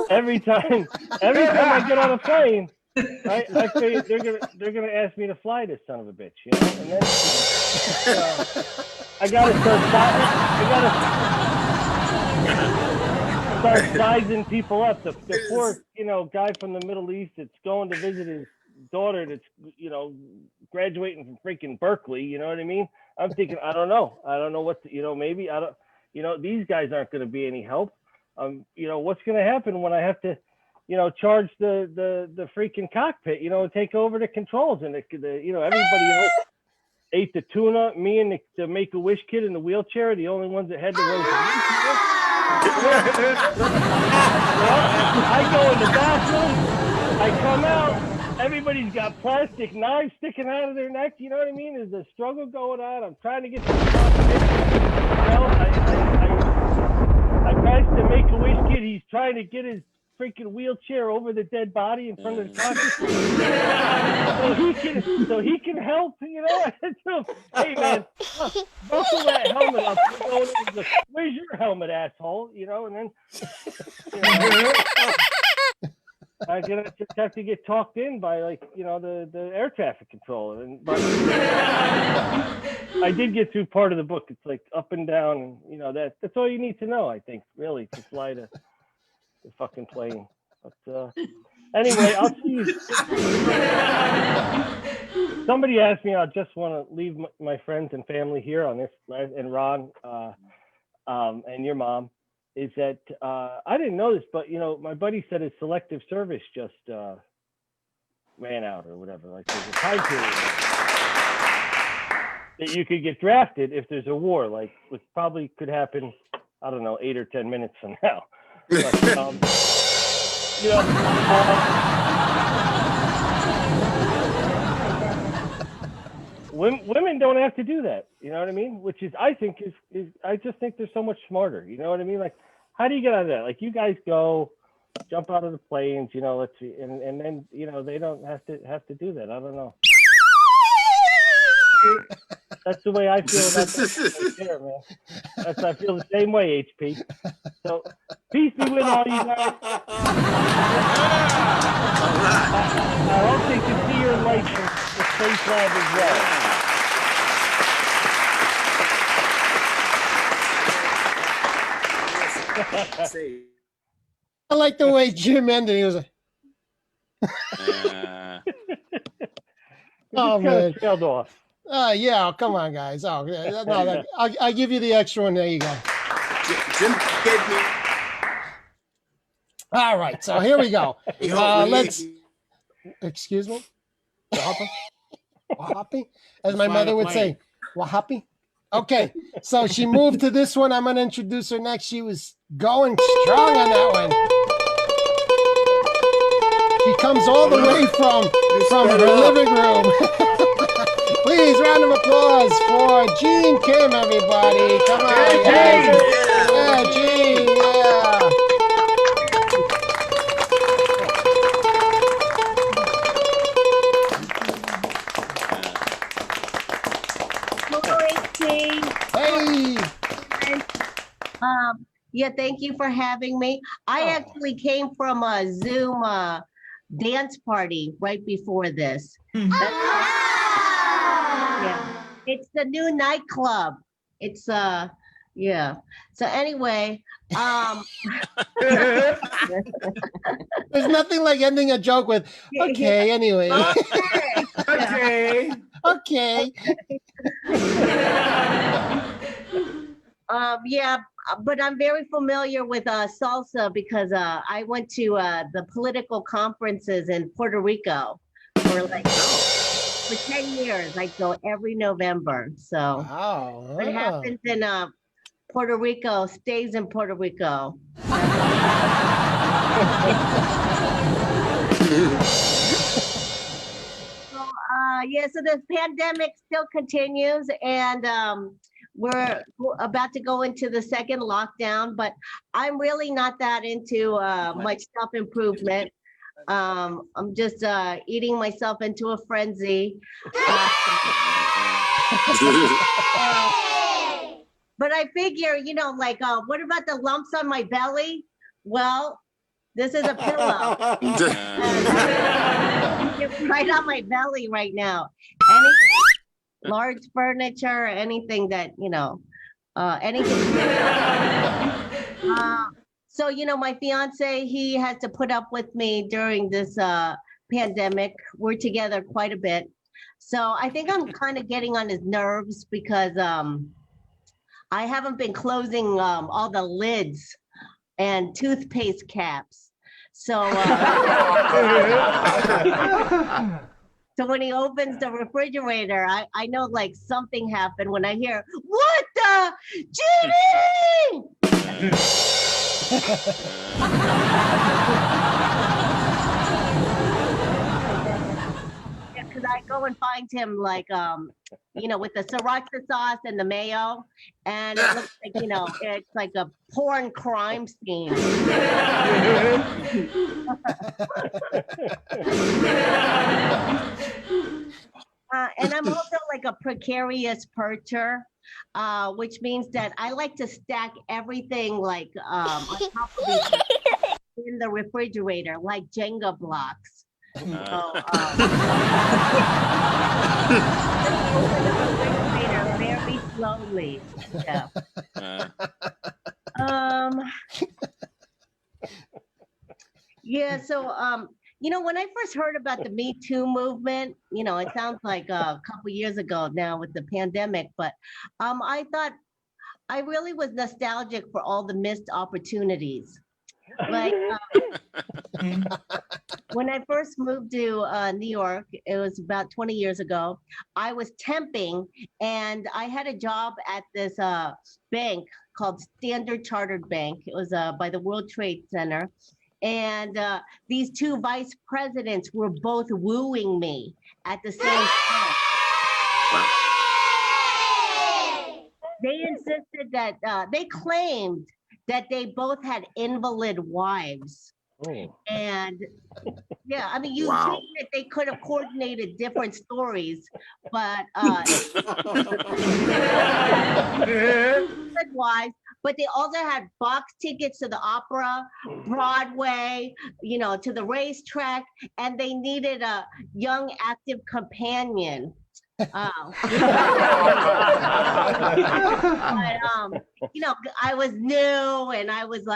Every time I get on a plane, I say they're gonna ask me to fly this son of a bitch, you know. And then I gotta start sizing people up. The poor guy from the Middle East that's going to visit his daughter that's graduating from freaking Berkeley. You know what I mean? I'm thinking I don't know what maybe I don't. These guys aren't going to be any help. What's going to happen when I have to, charge the freaking cockpit, take over the controls, and everybody ate the tuna. Me and the Make-A-Wish kid in the wheelchair are the only ones that had the road. I go in the bathroom, I come out, everybody's got plastic knives sticking out of their neck. You know what I mean? There's a struggle going on. I'm trying to get to the cockpit. I passed the Make-A-Wish kid. He's trying to get his freaking wheelchair over the dead body in front of the cockpit, so he can help. Hey man, buckle that helmet up. Where's your helmet, asshole? And then I'm gonna just have to get talked in by the air traffic controller. But I did get through part of the book. It's like up and down, and that's all you need to know, I think, really, to fly the fucking plane. But anyway, I'll see you. Somebody asked me, I just want to leave my friends and family here on this, and Ron, and your mom. Is that I didn't know this, but my buddy said his selective service just ran out or whatever. Like there's a time period that you could get drafted if there's a war, like which probably could happen. I don't know, 8 or 10 minutes from now. But, women don't have to do that. You know what I mean? Which is, I think is I just think they're so much smarter. You know what I mean? Like, how do you get out of that? Like, you guys go, jump out of the planes, let's see, and then they don't have to do that. I don't know. That's the way I feel about that right there, man. I feel the same way, HP. So, peace be with all you guys. I hope they can see your light from the Space Lab as well. I like the way Jim ended. He was like, Oh, Kind man. of trailed off. Yeah, come on, guys. Oh, no, I'll give you the extra one. There you go. Jim gave me. All right, so here we go. He hope- Let's. Excuse me. Wahapi, as my mother would say. Wahapi. Okay, so she moved to this one. I'm going to introduce her next. She was going strong on that one. She comes all the way from her living room. Please, round of applause for Jean Kim, everybody. Come on, guys. Yeah, Jean, yeah. Hey. Yeah, thank you for having me. I actually came from a Zoom dance party right before this. Yeah, it's the new nightclub. It's yeah. So anyway, There's nothing like ending a joke with, okay, anyway. Okay. Okay. Yeah, but I'm very familiar with salsa because I went to the political conferences in Puerto Rico for 10 years. I go every November. So Wow. what happens in Puerto Rico stays in Puerto Rico. Yeah, so this pandemic still continues, and we're about to go into the second lockdown, but I'm really not that into much self-improvement. I'm just eating myself into a frenzy. But I figure, what about the lumps on my belly? Well, this is a pillow. It's right on my belly right now. Any large furniture, anything that, anything. So, my fiance, he has to put up with me during this pandemic. We're together quite a bit. So I think I'm kind of getting on his nerves because I haven't been closing all the lids and toothpaste caps. So, so when he opens the refrigerator, I know something happened when I hear, "What the Jimmy?" Because I go and find him with the sriracha sauce and the mayo, and it looks like, it's like a porn crime scene. And I'm also a precarious percher, which means that I like to stack everything on top of each other in the refrigerator, like Jenga blocks. Very slowly. Yeah. Yeah. So, when I first heard about the Me Too movement, it sounds like a couple years ago now with the pandemic, but I thought I really was nostalgic for all the missed opportunities. When I first moved to New York, it was about 20 years ago, I was temping and I had a job at this bank called Standard Chartered Bank. It was by the World Trade Center. And these two vice presidents were both wooing me at the same time. They insisted that they claimed that they both had invalid wives. Oh. And yeah, I mean, you Wow. think that they could have coordinated different stories, but wives, but they also had box tickets to the opera, Broadway, to the racetrack, and they needed a young, active companion. But, I was new and I was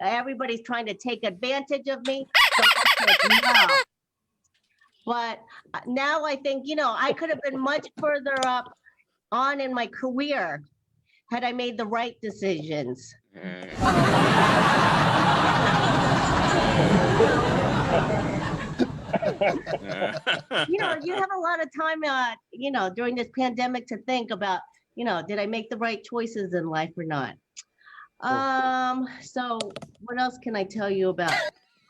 everybody's trying to take advantage of me. So said no. But now I think, I could have been much further up on in my career had I made the right decisions. You have a lot of time, during this pandemic to think about, did I make the right choices in life or not? So what else can I tell you about?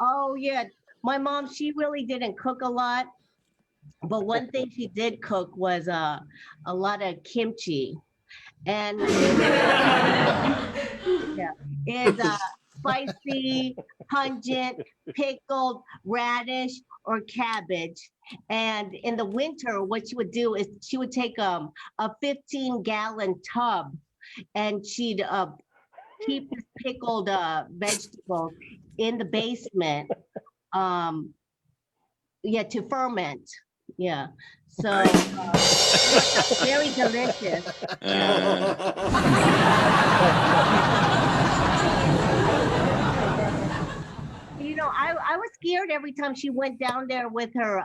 Oh yeah, my mom, she really didn't cook a lot, but one thing she did cook was a lot of kimchi, and yeah, it's spicy, pungent, pickled radish or cabbage. And in the winter, what she would do is she would take a 15-gallon tub, and she'd keep this pickled vegetables in the basement, to ferment. Yeah, so very delicious. I was scared every time she went down there with her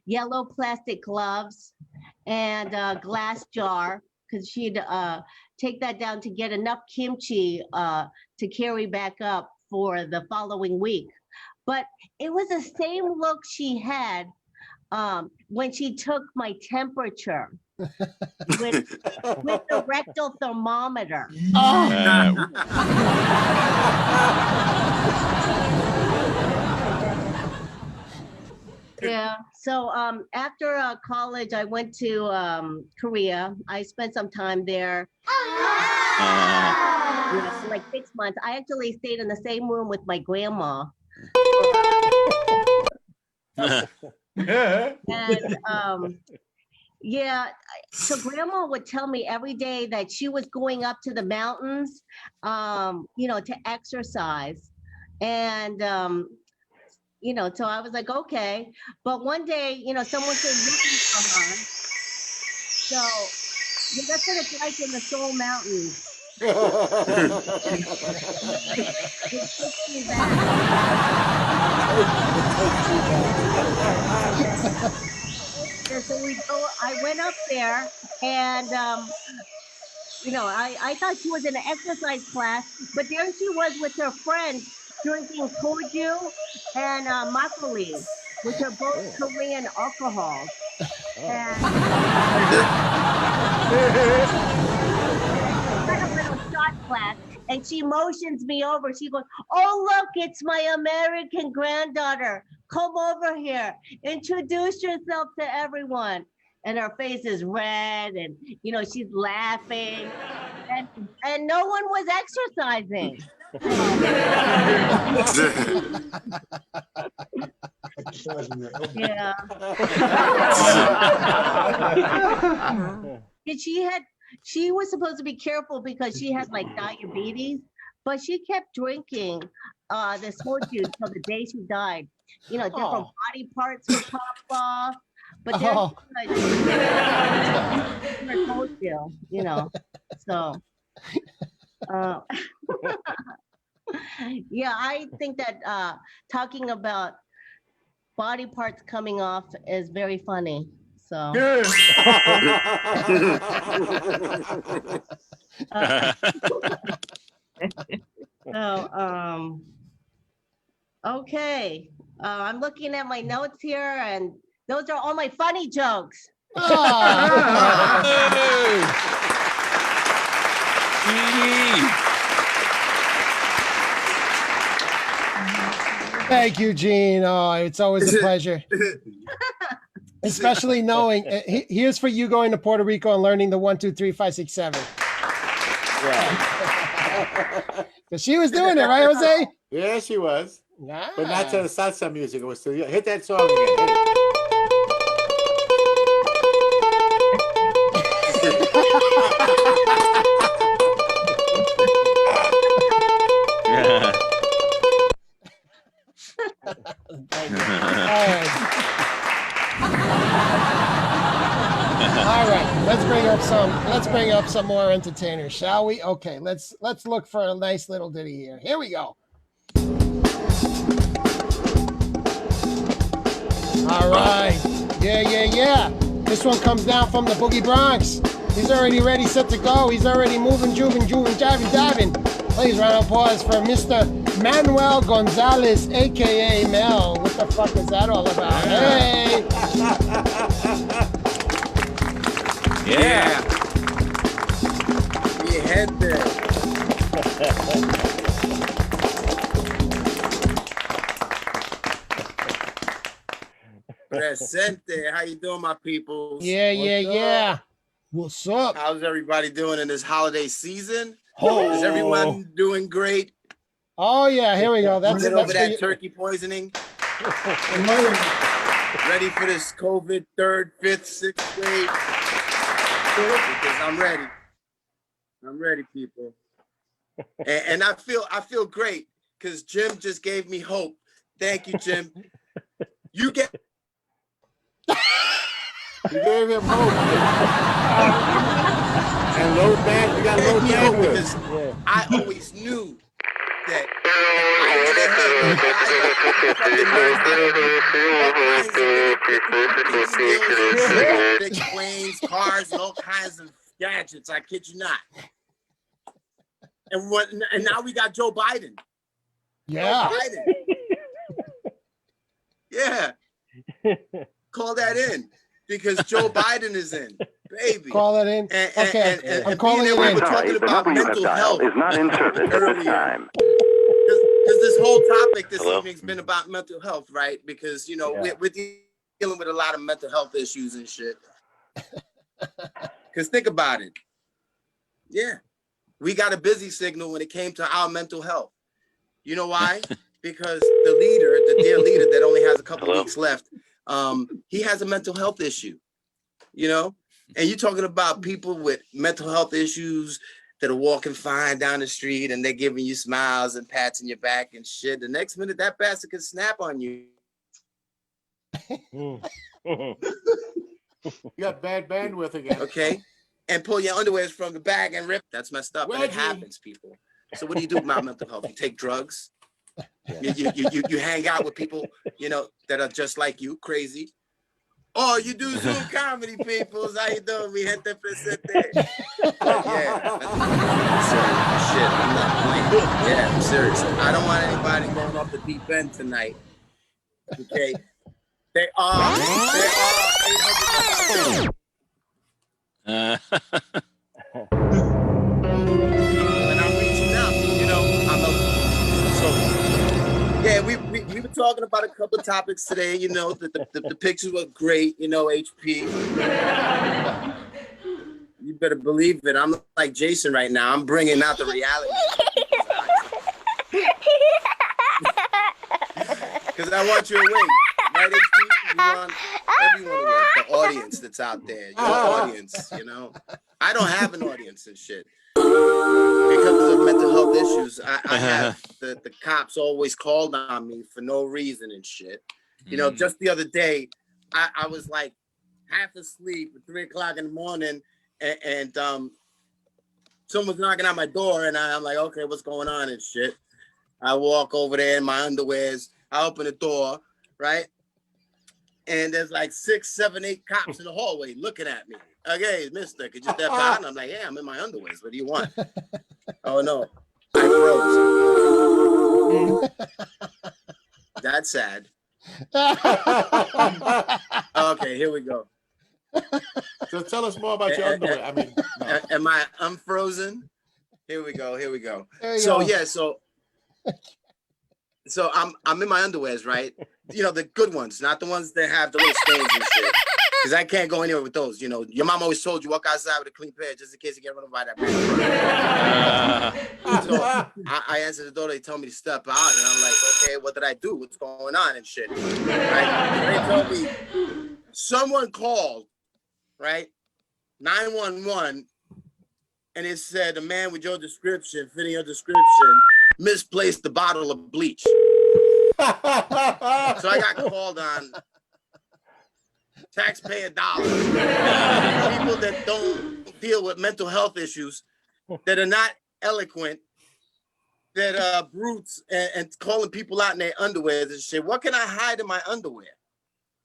yellow plastic gloves and glass jar, because she'd take that down to get enough kimchi to carry back up for the following week. But it was the same look she had when she took my temperature with the rectal thermometer. Yeah. So after college, I went to Korea. I spent some time there. For like 6 months. I actually stayed in the same room with my grandma. And so grandma would tell me every day that she was going up to the mountains, to exercise. And so I was like, okay. But one day, someone came looking for her. So that's what it's like in the Seoul Mountains. It takes me back. So I went up there, and I thought she was in an exercise class, but there she was with her friends drinking soju and makgeolli, which are both Korean alcohols. And kind of little shot class, and she motions me over. She goes, "Oh look, it's my American granddaughter. Come over here. Introduce yourself to everyone." And her face is red, and she's laughing, and no one was exercising. Yeah. And she was supposed to be careful because she had like diabetes, but she kept drinking the soju until the day she died. Different body parts would pop off, but then she told you, so. Yeah, I think that talking about body parts coming off is very funny. So. Okay. I'm looking at my notes here, and those are all my funny jokes. Thank you, Gene. Oh, it's always a pleasure. Especially knowing, here's for you going to Puerto Rico and learning the 1, 2, 3, 5, 6, 7. Yeah. Because she was doing it, right, Jose? Yeah, she was. Nah. But not to the salsa music. It was to hit that song again. Hit it. All right, let's bring up some more entertainers, shall we? Okay, let's look for a nice little ditty here. Here we go. All right. Yeah. This one comes down from the Boogie Bronx. He's already ready, set to go. He's already moving, jiving. Please round of applause for Mr. Manuel Gonzalez, a.k.a. Mel. What the fuck is that all about? Hey! Yeah. We head there. Presente. How you doing, my people? Yeah. What's up? How's everybody doing in this holiday season? Oh. Is everyone doing great? Oh, yeah, here we go. That's Get it. over That's for that you. turkey poisoning? Ready for this COVID 3rd, 5th, 6th wave? Because I'm ready. I'm ready, people. And I feel great because Jim just gave me hope. Thank you, Jim. You gave him hope. And low band, you got low Gave me hope bandwidth. because I always knew that big planes, cars, and all kinds of gadgets. I kid you not. And now we got Joe Biden. Yeah. Joe Biden. Yeah. Call that in because Joe Biden is in, baby. Call that in. Okay, I'm calling it we in. were talking about mental health is not in service at this time. Because this whole topic this evening's been about mental health, right? Because, you know, we're dealing with a lot of mental health issues and shit. Because think about it. Yeah. We got a busy signal when it came to our mental health. You know why? Because the leader, the dear leader that only has a couple weeks left, he has a mental health issue, you know? And you're talking about people with mental health issues that are walking fine down the street and they're giving you smiles and pats in your back and shit. The next minute, that bastard can snap on you. You got bad bandwidth again. Okay? And pull your underwears from the back and rip. That's messed up. And it happens, people. So what do you do about mental health? You take drugs. You hang out with people, you know, that are just like you, crazy. Oh, you do Zoom comedy, people. How you doing? We hit the presente. Yeah. Shit, I'm not playing. Yeah, I'm serious. I don't want anybody going off the deep end tonight. Okay. They are 800. And I'm reaching out, you know. Yeah, we were talking about a couple of topics today. You know, the pictures were great. You know, HP. You better believe it. I'm like Jason right now. I'm bringing out the reality. Because I want you to win, right, HP? You want everyone to win. The audience that's out there, your audience. You know, I don't have an audience and shit. Because of mental health issues, I have the cops always called on me for no reason and shit. You know, just the other day, I was like half asleep at 3 o'clock in the morning, and someone's knocking on my door, and I'm like, okay, what's going on and shit. I walk over there in my underwears. I open the door, right? And there's like 6, 7, 8 cops in the hallway looking at me. Okay, mister, could you step out? And I'm like, yeah, I'm in my underwears. What do you want? Oh, no. I froze. That's sad. Okay, here we go. So tell us more about your underwear. I mean, no. Am I unfrozen? Here we go. So yeah, so I'm in my underwears, right? You know, the good ones, not the ones that have the little stains and shit. Because I can't go anywhere with those. You know, your mom always told you walk outside with a clean pair just in case you get run over by that man. So I answered the door. They told me to step out, and I'm like, okay, what did I do? What's going on and shit? Right? They told me someone called, right? 911, and it said a man with your description, fitting your description, misplaced the bottle of bleach. So I got called on taxpayer dollars. People that don't deal with mental health issues, that are not eloquent, that are brutes and calling people out in their underwear and shit. What can I hide in my underwear?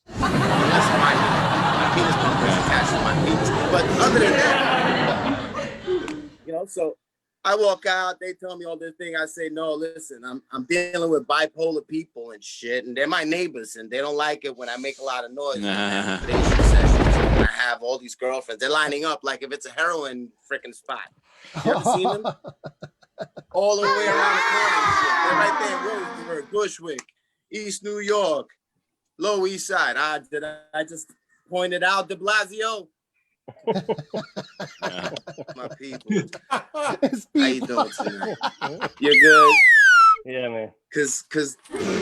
Unless my penis pump is attached to my penis. But other than that, you know, so I walk out, they tell me all this thing. I say, no, listen, I'm dealing with bipolar people and shit, and they're my neighbors, and they don't like it when I make a lot of noise. I have all these girlfriends. They're lining up like if it's a heroin freaking spot. You ever seen them? All the way around the corner and shit. They're right there in Roseburg, Bushwick, East New York, Lower East Side. I just pointed out De Blasio. My people. How you doing tonight? You're good? Yeah, man. Cause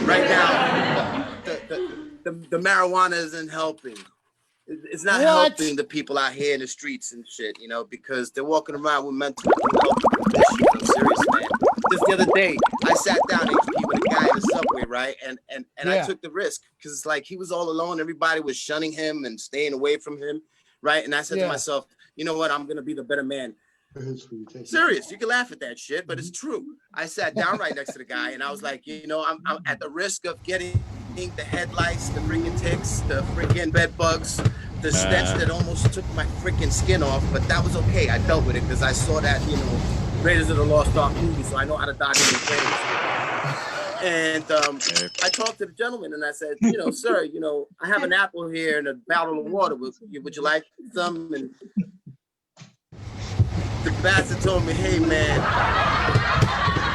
right now the marijuana isn't helping. It's not helping the people out here in the streets and shit, you know, because they're walking around with mental health issues. I'm serious, man. Just the other day, I sat down HP with a guy in the subway, right? And I took the risk because it's like he was all alone. Everybody was shunning him and staying away from him, right? And I said to myself, you know what? I'm gonna be the better man. Serious, you can laugh at that shit, but it's true. I sat down right next to the guy, and I was like, you know, I'm at the risk of getting the headlights, the freaking ticks, the freaking bed bugs, the stench that almost took my freaking skin off, but that was okay. I dealt with it because I saw that, you know, Raiders of the Lost Ark movie, so I know how to dodge any things. And I talked to the gentleman, and I said, you know, sir, you know, I have an apple here and a bottle of water. Would you like some? And the bastard told me, hey, man,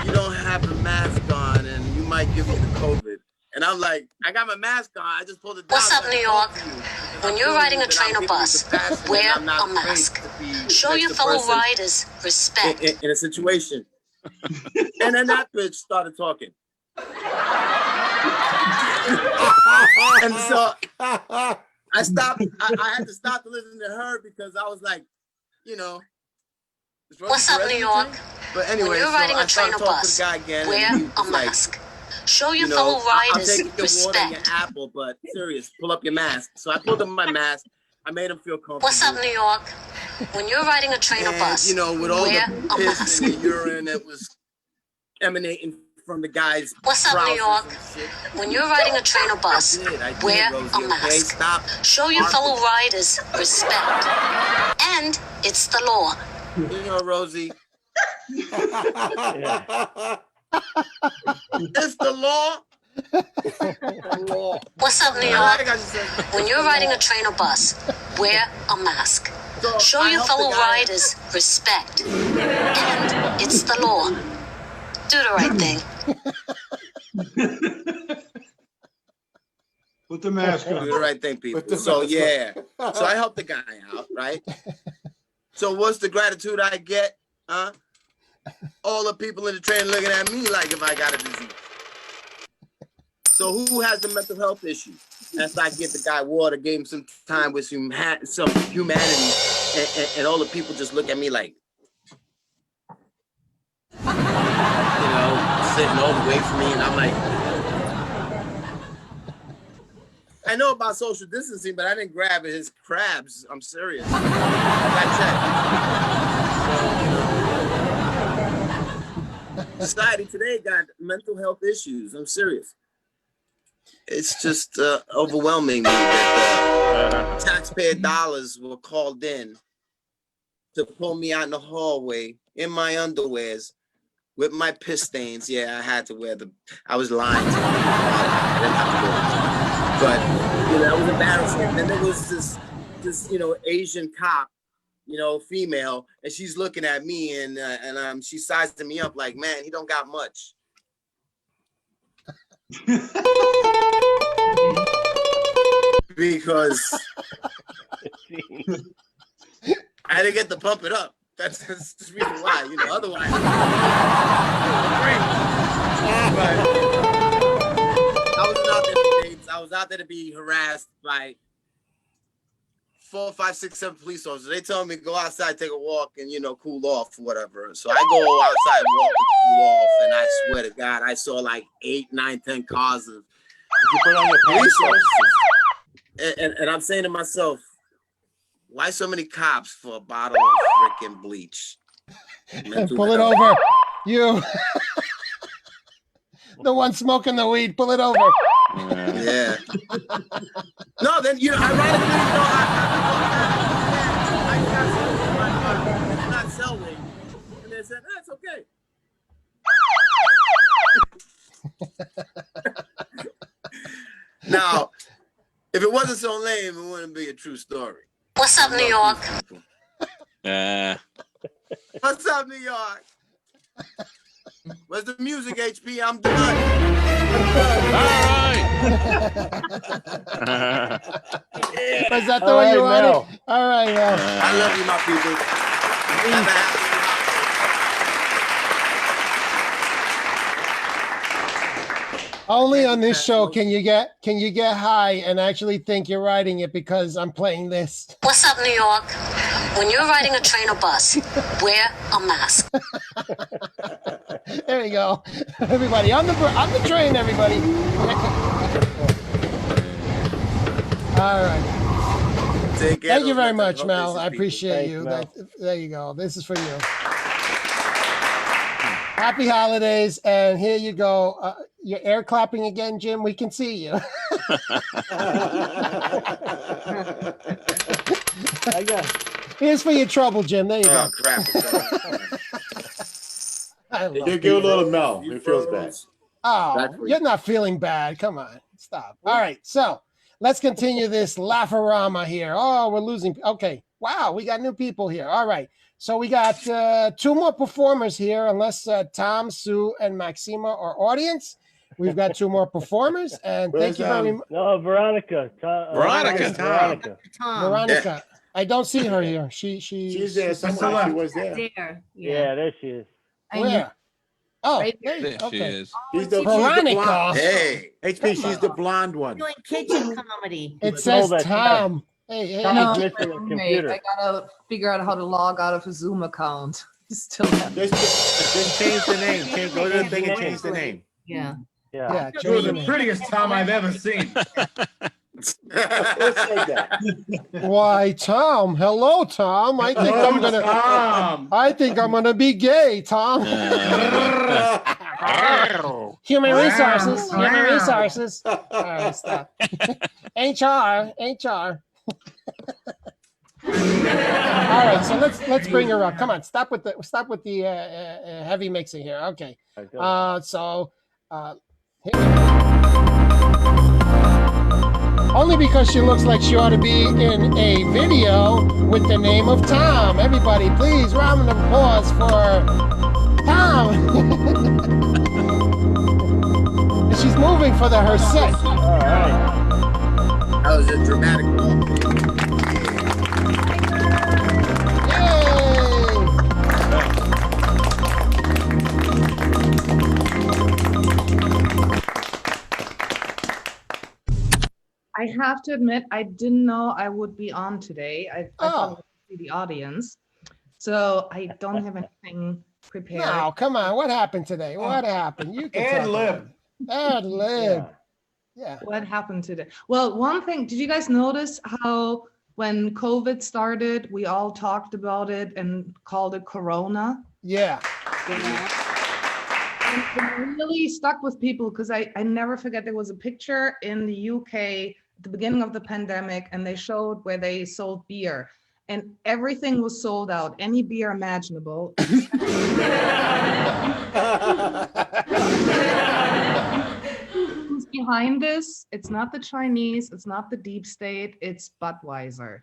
you don't have a mask on, and you might give me the COVID. And I'm like, I got my mask on. I just pulled it down. What's up, New York? When you're riding a train or bus, wear a mask. Show your fellow riders respect. In a situation. And then that bitch started talking. And so I stopped. I had to stop to listen to her because I was like, you know. What's up, New York? But anyway, when you're riding a train or bus, wear a mask. Show your fellow riders respect. I'll take your apple, but serious, pull up your mask. So I pulled up my mask. I made him feel comfortable. What's up, New York? When you're riding a train or bus, you know, with all wear the a piss mask. and the urine that was emanating from the guy's What's up, New York? When you're riding a train or bus, wear a mask. Stop. Show your fellow riders respect. And it's the law. You know, Rosie. It's the law. What's up, New York? When you're riding a train or bus, wear a mask. Show your fellow riders respect. And it's the law. Do the right thing. Put the mask on. Do the right thing, people. So yeah. So I helped the guy out, right? So what's the gratitude I get? Huh? All the people in the train looking at me like if I got a disease. So who has the mental health issue? After I get the guy water, gave him some time with some humanity, and all the people just look at me like, you know, sitting all the way from me, and I'm like, I know about social distancing, but I didn't grab his crabs. I'm serious. I checked. So, you know, society today got mental health issues. I'm serious. It's just overwhelming me that taxpayer dollars were called in to pull me out in the hallway in my underwears with my piss stains. Yeah, I had to wear I was lying to you. I didn't have to wear it. But, you know, that was embarrassing. Then there was this, you know, Asian cop, you know, female, and she's looking at me and she's sizing me up like, man, he don't got much. Because I didn't get to pump it up. That's the reason why, you know, otherwise. I wasn't out there for dates. I was out there to be harassed by 4, 5, 6, 7 police officers. They tell me go outside, take a walk, and, you know, cool off, whatever. So I go outside and walk and cool off, and I swear to God, I saw like 8, 9, 10 cars of police officers. And I'm saying to myself, why so many cops for a bottle of freaking bleach? Pull it over. You. The one smoking the weed, pull it over. Yeah. No, then ironically, I got something not sell weed, and they said, "That's okay." Now, if it wasn't so lame, it wouldn't be a true story. What's up, New York? What's up, New York? Where's the music, HP? I'm done. Was that the one you wanted? Mel. All right, Mel. I love you, my people. Have a happy Only on this show can you get high and actually think you're riding it because I'm playing this. What's up, New York? When you're riding a train or bus, wear a mask. There you go, everybody on the train, everybody. All right. Take care. Thank you very Those much, mental Mel. health I issues, appreciate Thanks, you. Mel. There you go. This is for you. Happy holidays, and here you go. You're air clapping again, Jim. We can see you. I got Here's for your trouble, Jim. There you go. Oh, crap. I love You it. give a little Mel. You It feels bad. froze. Oh, Back for you. you're not feeling bad. Come on. Stop. All right. So let's continue this Laugh-A-Rama here. Oh, we're losing. Okay. Wow. We got new people here. All right. So we got 2 more performers here, unless Tom, Sue, and Maxima are audience. We've got 2 more performers. And thank you very much. No, Veronica. Veronica. Veronica. Tom. Veronica. I don't see her here. She's there somewhere. She was there. There. Yeah, there she is. where? Oh, Right there you- There she okay. is. She's the Veronica. blonde. Hey. HP, she's the blonde one. Doing kitchen comedy. It No, says that's Tom. Hey, Tom hey, is No, missing a roommate. computer. I gotta figure out how to log out of a Zoom account. Still have, Just change the name. Go to the thing and change the name. yeah. Yeah. yeah, You're change the the name. prettiest Tom I've ever seen. Who said that? Why, Tom? Hello, Tom. I think I'm gonna. Tom. I think I'm gonna be gay, Tom. Human resources. Human resources. All right, stop. HR. All right, so let's bring her up. Come on, stop with the heavy mixing here. Okay. Only because she looks like she ought to be in a video with the name of Tom. Everybody, please, round of applause for Tom. She's moving for her set. All right. That was a dramatic moment. I have to admit, I didn't know I would be on today. I thought I would be the audience. So I don't have anything prepared. No, come on. What happened today? What happened? You can Ad talk lib. about it. Ad lib. Yeah. What happened today? Well, one thing, did you guys notice how when COVID started, we all talked about it and called it Corona? Yeah. And it really stuck with people because I never forget there was a picture in the UK at the beginning of the pandemic and they showed where they sold beer and everything was sold out, any beer imaginable. Who's behind this? It's not the Chinese, it's not the deep state, it's Budweiser.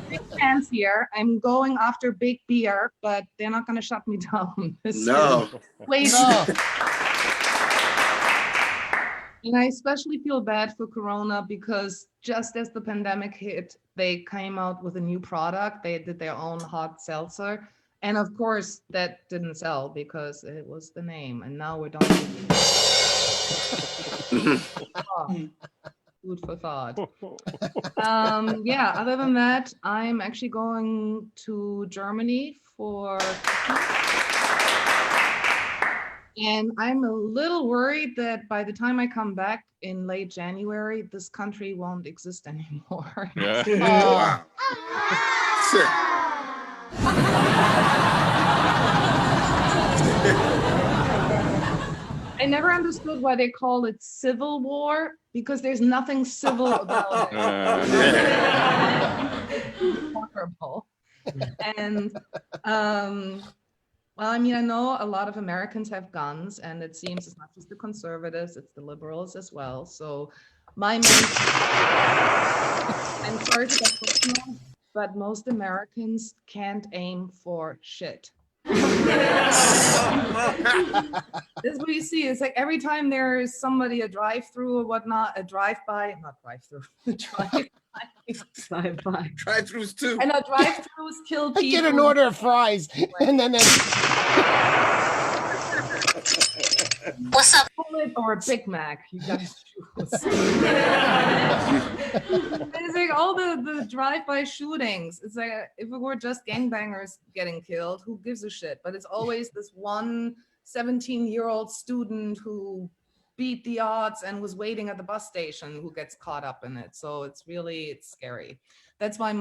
Big fans here. I'm going after big beer, but they're not going to shut me down. No. Wait. No. And I especially feel bad for Corona because just as the pandemic hit, they came out with a new product. They did their own hard seltzer. And of course, that didn't sell because it was the name. And now we're done. Food for thought. Yeah, other than that, I'm actually going to Germany for, and I'm a little worried that by the time I come back in late January, this country won't exist anymore. Wow. I never understood why they call it civil war, because there's nothing civil about it. Horrible. And well, I mean, I know a lot of Americans have guns, and it seems it's not just the conservatives, it's the liberals as well. So my main, I'm sorry to get personal, but most Americans can't aim for shit. This is what you see. It's like every time there is somebody, a drive-through or whatnot, a drive-by, not drive-through, drive-by. Drive-throughs too. I know drive-throughs kill people. I get an order of fries, and then What's up? Bullet or a Big Mac, you guys choose. It's like all the drive-by shootings. It's like if it were just gangbangers getting killed, who gives a shit? But it's always this one 17-year-old student who beat the odds and was waiting at the bus station who gets caught up in it. So it's scary. That's why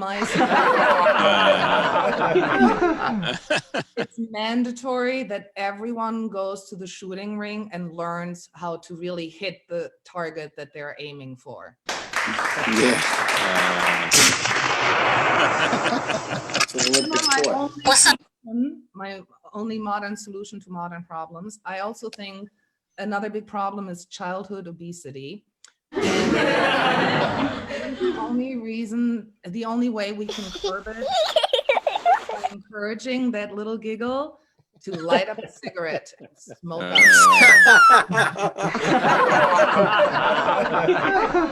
it's mandatory that everyone goes to the shooting ring and learns how to really hit the target that they're aiming for. Yeah. It's an Olympic sport. My only modern solution to modern problems. I also think another big problem is childhood obesity. And the only way we can curb it is by encouraging that little giggle to light up a cigarette and smoke out.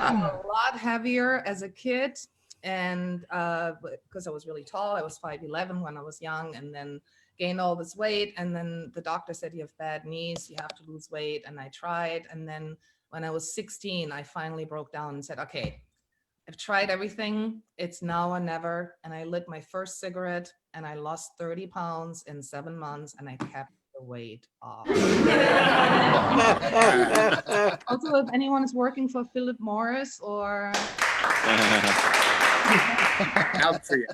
A lot heavier as a kid, and because I was really tall, I was 5'11" when I was young, and then gained all this weight, and then the doctor said you have bad knees, you have to lose weight, and I tried, and then when I was 16, I finally broke down and said, okay, I've tried everything. It's now or never. And I lit my first cigarette and I lost 30 pounds in 7 months and I kept the weight off. Also, if anyone is working for Philip Morris or... Out for you.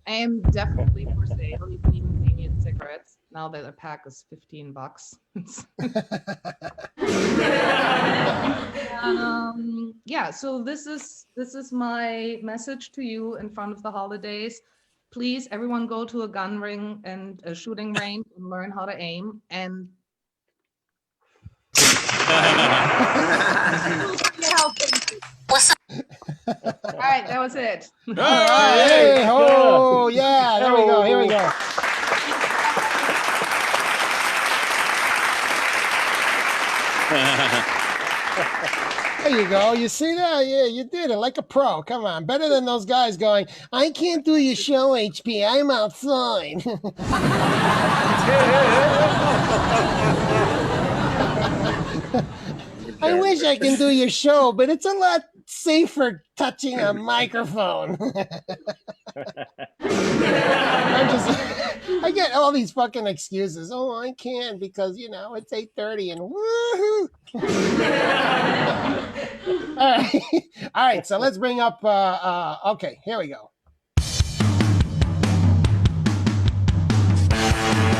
I am definitely for sale. You can even pay me in cigarettes. Now that a pack is $15. Yeah, so this is my message to you in front of the holidays. Please, everyone, go to a gun ring and a shooting range and learn how to aim. And What's up? all right, that was it. all right, hey, oh yeah, there we go. Here we go. There you go. You see that? Yeah, you did it like a pro. Come on. Better than those guys going, I can't do your show, HP. I'm outside. I wish I can do your show, but it's a lot safer touching a microphone. I get all these fucking excuses. Oh, I can't because, you know, it's 8:30 and woohoo. All right, so let's bring up, okay, here we go.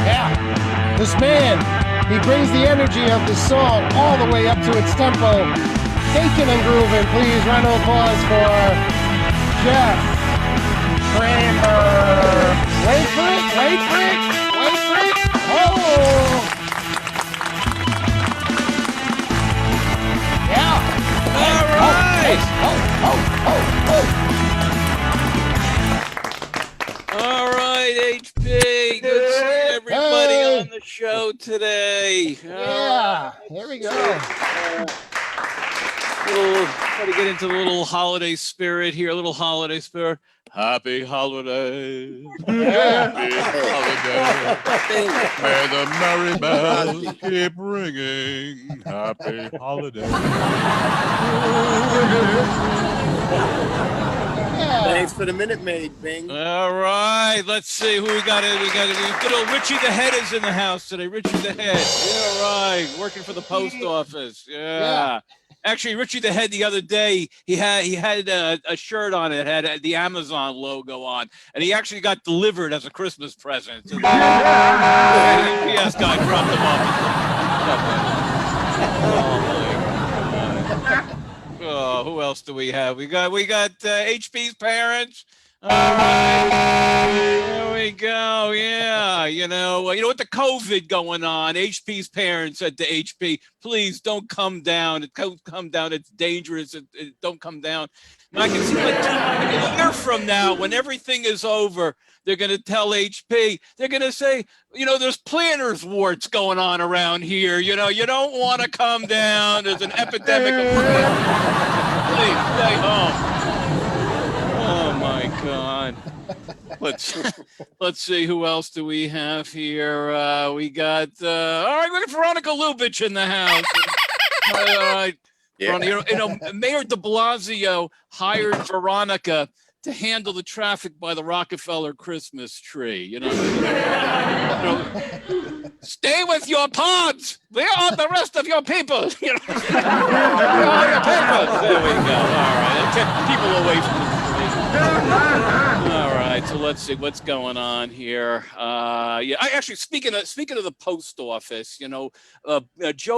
Yeah, this man, he brings the energy of the song all the way up to its tempo. Taking and grooving, please, round of applause for Jeff Kramer. Wait for it, wait for it, wait for it. Oh! Yeah. All right. All right, HP. Good to see everybody on the show today. Yeah. Here we go. Try to get into the little holiday spirit here. A little holiday spirit. Happy holidays. Happy holidays. May the merry bells keep ringing. Happy holidays. Thanks for the Minute Maid, Bing. All right, let's see who we got. Good old Richie the Head is in the house today. Richie the Head. Yeah, right. Working for the post office. Yeah. Actually, Richie the Head the other day, he had a shirt on it, had the Amazon logo on, and he actually got delivered as a Christmas present. So the UPS guy dropped him off. Oh, who else do we have? We got HP's parents. All right, there we go. Yeah, you know with the COVID going on, HP's parents said to HP, "Please don't come down. Don't come down. It's dangerous. Don't come down." And I can see like a year from now, when everything is over, they're going to tell HP. They're going to say, there's planter's warts going on around here. You don't want to come down. There's an epidemic of please stay home. Oh my God. Let's see, who else do we have here? We got all right, we got Veronica Lubitsch in the house. All right. Yeah. Mayor de Blasio hired Veronica to handle the traffic by the Rockefeller Christmas tree. Stay with your pods. Where are the rest of your people? Where are your papers? There we go. All right, that kept people away from the tree. All right, so let's see what's going on here. I actually speaking of the post office, Joe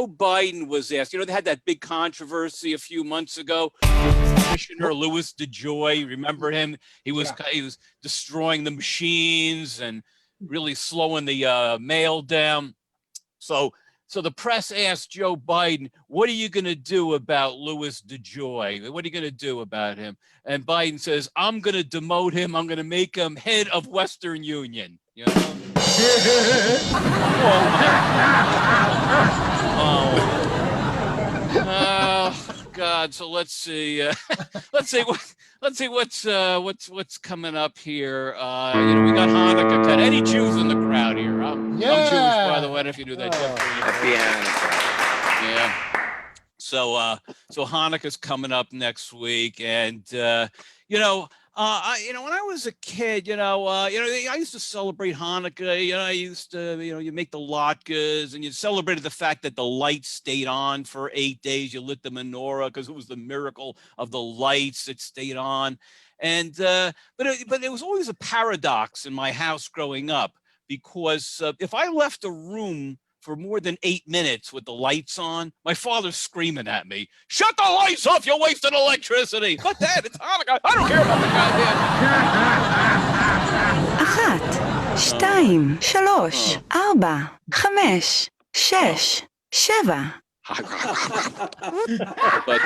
Biden was asked. They had that big controversy a few months ago. Commissioner Louis DeJoy, remember him? He was destroying the machines and really slowing the mail down. So the press asked Joe Biden, "What are you going to do about Louis DeJoy? What are you going to do about him?" And Biden says, "I'm going to demote him. I'm going to make him head of Western Union." God. So let's see. Let's see what's coming up here. We got Hanukkah. Ted. Any Jews in the crowd here? I'm Jewish, by the way. If you knew that. Happy Hanukkah. Yeah. So Hanukkah's coming up next week, and when I was a kid, I used to celebrate Hanukkah. I used to, you make the latkes, and you celebrated the fact that the lights stayed on for 8 days. You lit the menorah because it was the miracle of the lights that stayed on. And but it was always a paradox in my house growing up, because if I left a room for more than 8 minutes with the lights on, my father's screaming at me, "Shut the lights off, you're wasting electricity." But Dad, it's Hanukkah. I don't care about the goddamn. 1, 2, 3, 4, 5, 6, 7. But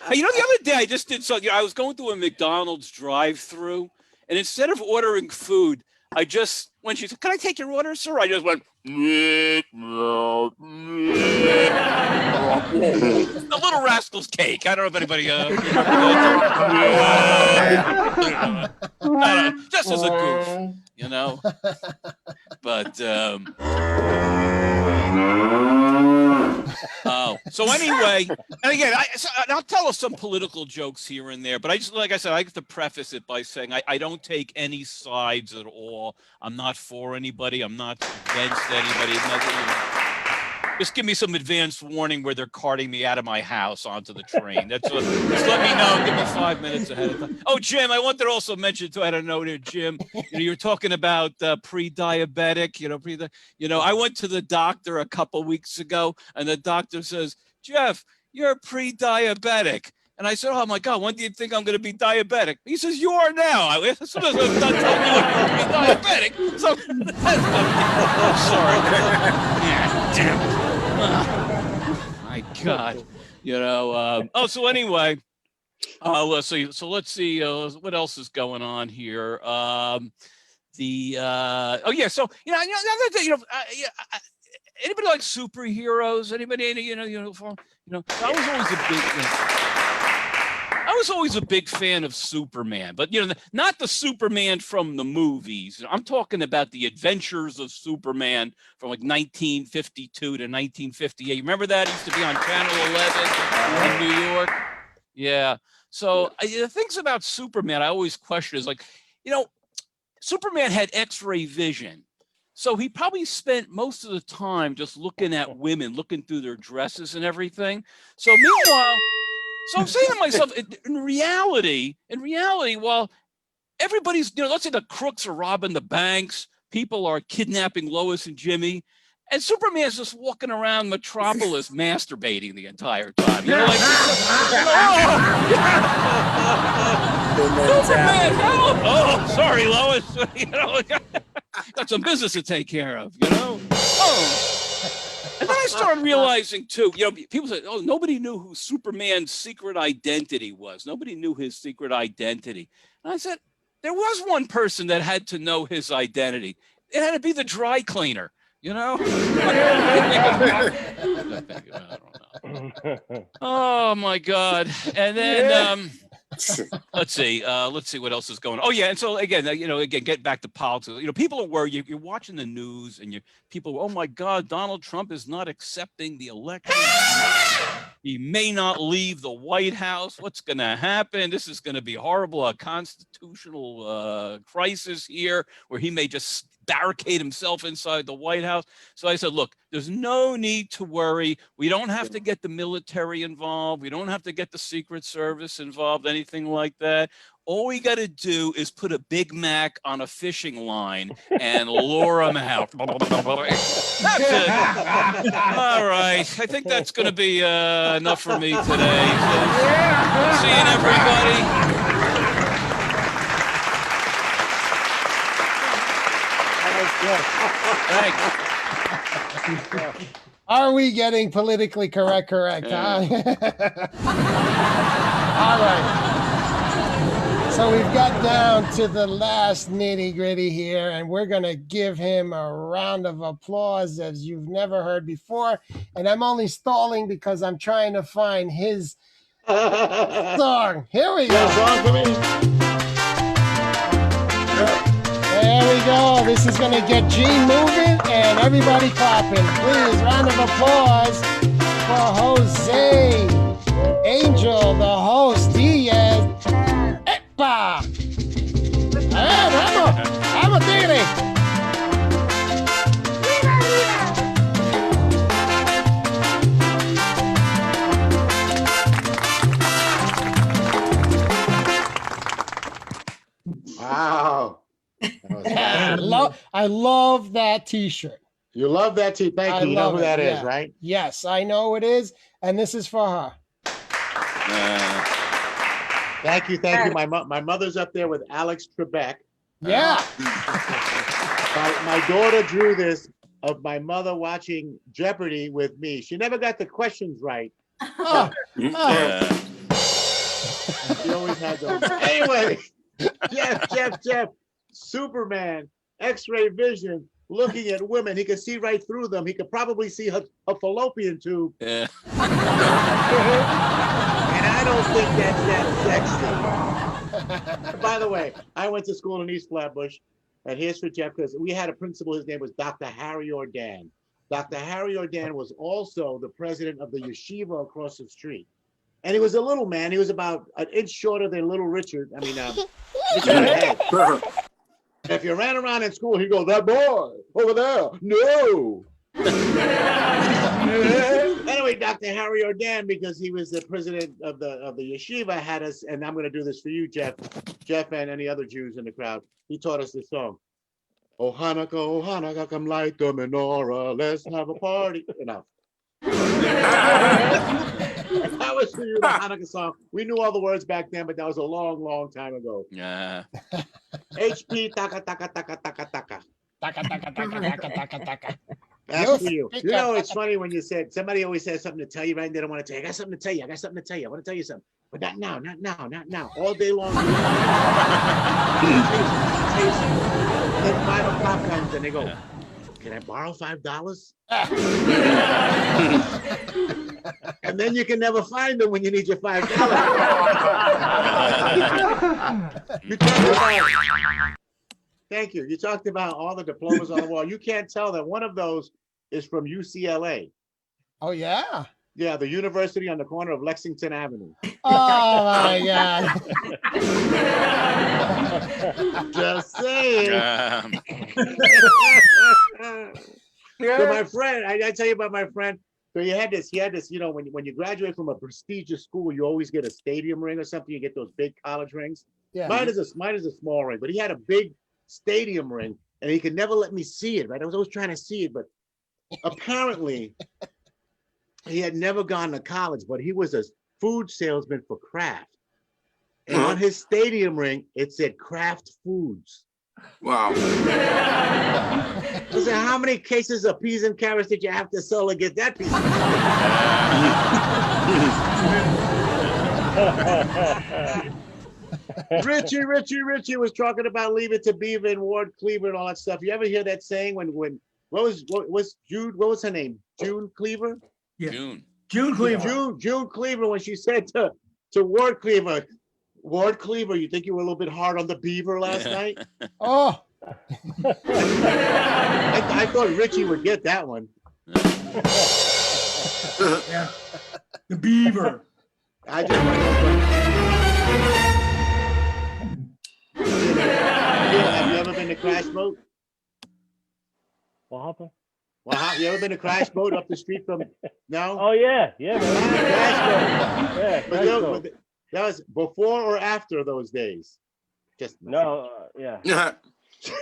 hey, the other day I just did something. I was going through a McDonald's drive-through, and instead of ordering food, when she said, "Can I take your order, sir?" I just went, "The Little Rascals Cake." I don't know if anybody remember that. Just as a goof, But so anyway, and again, I'll tell us some political jokes here and there, but like I said, I like to preface it by saying I don't take any sides at all. I'm not for anybody. I'm not against anybody. Just give me some advance warning where they're carting me out of my house onto the train. Just let me know. Give me 5 minutes ahead of time. Oh, Jim, I wanted to also mention too. I had a note here, Jim. You're talking about pre-diabetic. I went to the doctor a couple weeks ago, and the doctor says, "Jeff, you're pre-diabetic." And I said, "Oh my God, when do you think I'm going to be diabetic?" He says, "You are now." As soon as I'm done telling you you're pre-diabetic. So sorry. Yeah, damn it. My God. So anyway, let's see. So let's see what else is going on here. So anybody like superheroes? Anybody? I was always a big fan of Superman, but not the Superman from the movies. I'm talking about the Adventures of Superman from like 1952 to 1958. Remember that? It used to be on Channel 11 in New York. Yeah. So the things about Superman I always question is Superman had X-ray vision. So he probably spent most of the time just looking at women, looking through their dresses and everything. So meanwhile, So I'm saying to myself, in reality, while everybody's, let's say the crooks are robbing the banks, people are kidnapping Lois and Jimmy, and Superman's just walking around Metropolis masturbating the entire time. Superman, help! Oh, sorry, Lois. Got some business to take care of, And then I started realizing too, people say, oh, nobody knew who Superman's secret identity was. Nobody knew his secret identity. And I said, there was one person that had to know his identity. It had to be the dry cleaner, Oh my God. And then, let's see what else is going on. Oh yeah, and so again, get back to politics. People are worried. You're watching the news, and people. Oh my God, Donald Trump is not accepting the election. He may not leave the White House. What's going to happen? This is going to be horrible. A constitutional crisis here, where he may just barricade himself inside the White House. So I said, look, there's no need to worry. We don't have to get the military involved. We don't have to get the Secret Service involved, anything like that. All we got to do is put a Big Mac on a fishing line and lure them out. That's it. All right. I think that's going to be enough for me today. So, seeing everybody. Are we getting politically correct, huh? All right. So we've got down to the last nitty gritty here, and we're going to give him a round of applause as you've never heard before. And I'm only stalling because I'm trying to find his song. Here we go. There we go. This is going to get Gene moving and everybody clapping. Please, round of applause for Jose Angel, the host. Diaz. Epa! Vamos, tigre! Wow. I love that t-shirt. You love that t-shirt. Thank you. You know who that is, right? Yes, I know who it is, and this is for her. Thank you. My mother's up there with Alex Trebek. Yeah. My daughter drew this of my mother watching Jeopardy with me. She never got the questions right. She always had those. Anyway, Jeff, Superman, X-ray vision, looking at women. He could see right through them. He could probably see a fallopian tube. Yeah. And I don't think that's that sexy. By the way, I went to school in East Flatbush, and here's for Jeff, because we had a principal, his name was Dr. Harry Ordan. Dr. Harry Ordan was also the president of the yeshiva across the street. And he was a little man. He was about an inch shorter than Little Richard. I mean, if you ran around in school, he'd go, that boy over there, no. Anyway, Dr. Harry Ordan, because he was the president of the yeshiva, had us, and I'm going to do this for you, Jeff, and any other Jews in the crowd. He taught us this song. Oh Hanukkah, come light the menorah. Let's have a party. Enough. That was for you, the Hanukkah song. We knew all the words back then, but that was a long, long time ago. Yeah. HP taka taka taka taka taka. Taka taka taka taka taka taka. That's for you. You know, it's funny when you said, somebody always has something to tell you, right? And they don't want to tell you. I got something to tell you. I want to tell you something. But not now. All day long. Then 5 o'clock comes and they go, can I borrow $5? And then you can never find them when you need your $5. Thank you. You talked about all the diplomas on the wall. You can't tell that one of those is from UCLA. Oh, yeah? Yeah, the university on the corner of Lexington Avenue. Oh, my God. Just saying. So my friend, I tell you about my friend. So he had this, you know, when you graduate from a prestigious school, you always get a stadium ring or something. You get those big college rings. Yeah. Mine is a small ring, but he had a big stadium ring, and he could never let me see it. Right? I was always trying to see it, but apparently he had never gone to college, but he was a food salesman for Kraft. And on his stadium ring, it said Kraft Foods. Wow. I said, how many cases of peas and carrots did you have to sell to get that piece of Richie was talking about Leave It to Beaver and Ward Cleaver and all that stuff. You ever hear that saying when what was Jude, what was her name? June Cleaver? Yeah. June Cleaver. June Cleaver, when she said to Ward Cleaver, you think you were a little bit hard on the beaver last night? Oh. I thought Richie would get that one. Yeah. The beaver. I just have you ever been to Crash Boat? What happened? Well, you ever been to Crash Boat up the street from? No. Oh yeah, man. Crash Boat. Yeah, But Crash Boat. that was before or after those days? Just No, yeah. So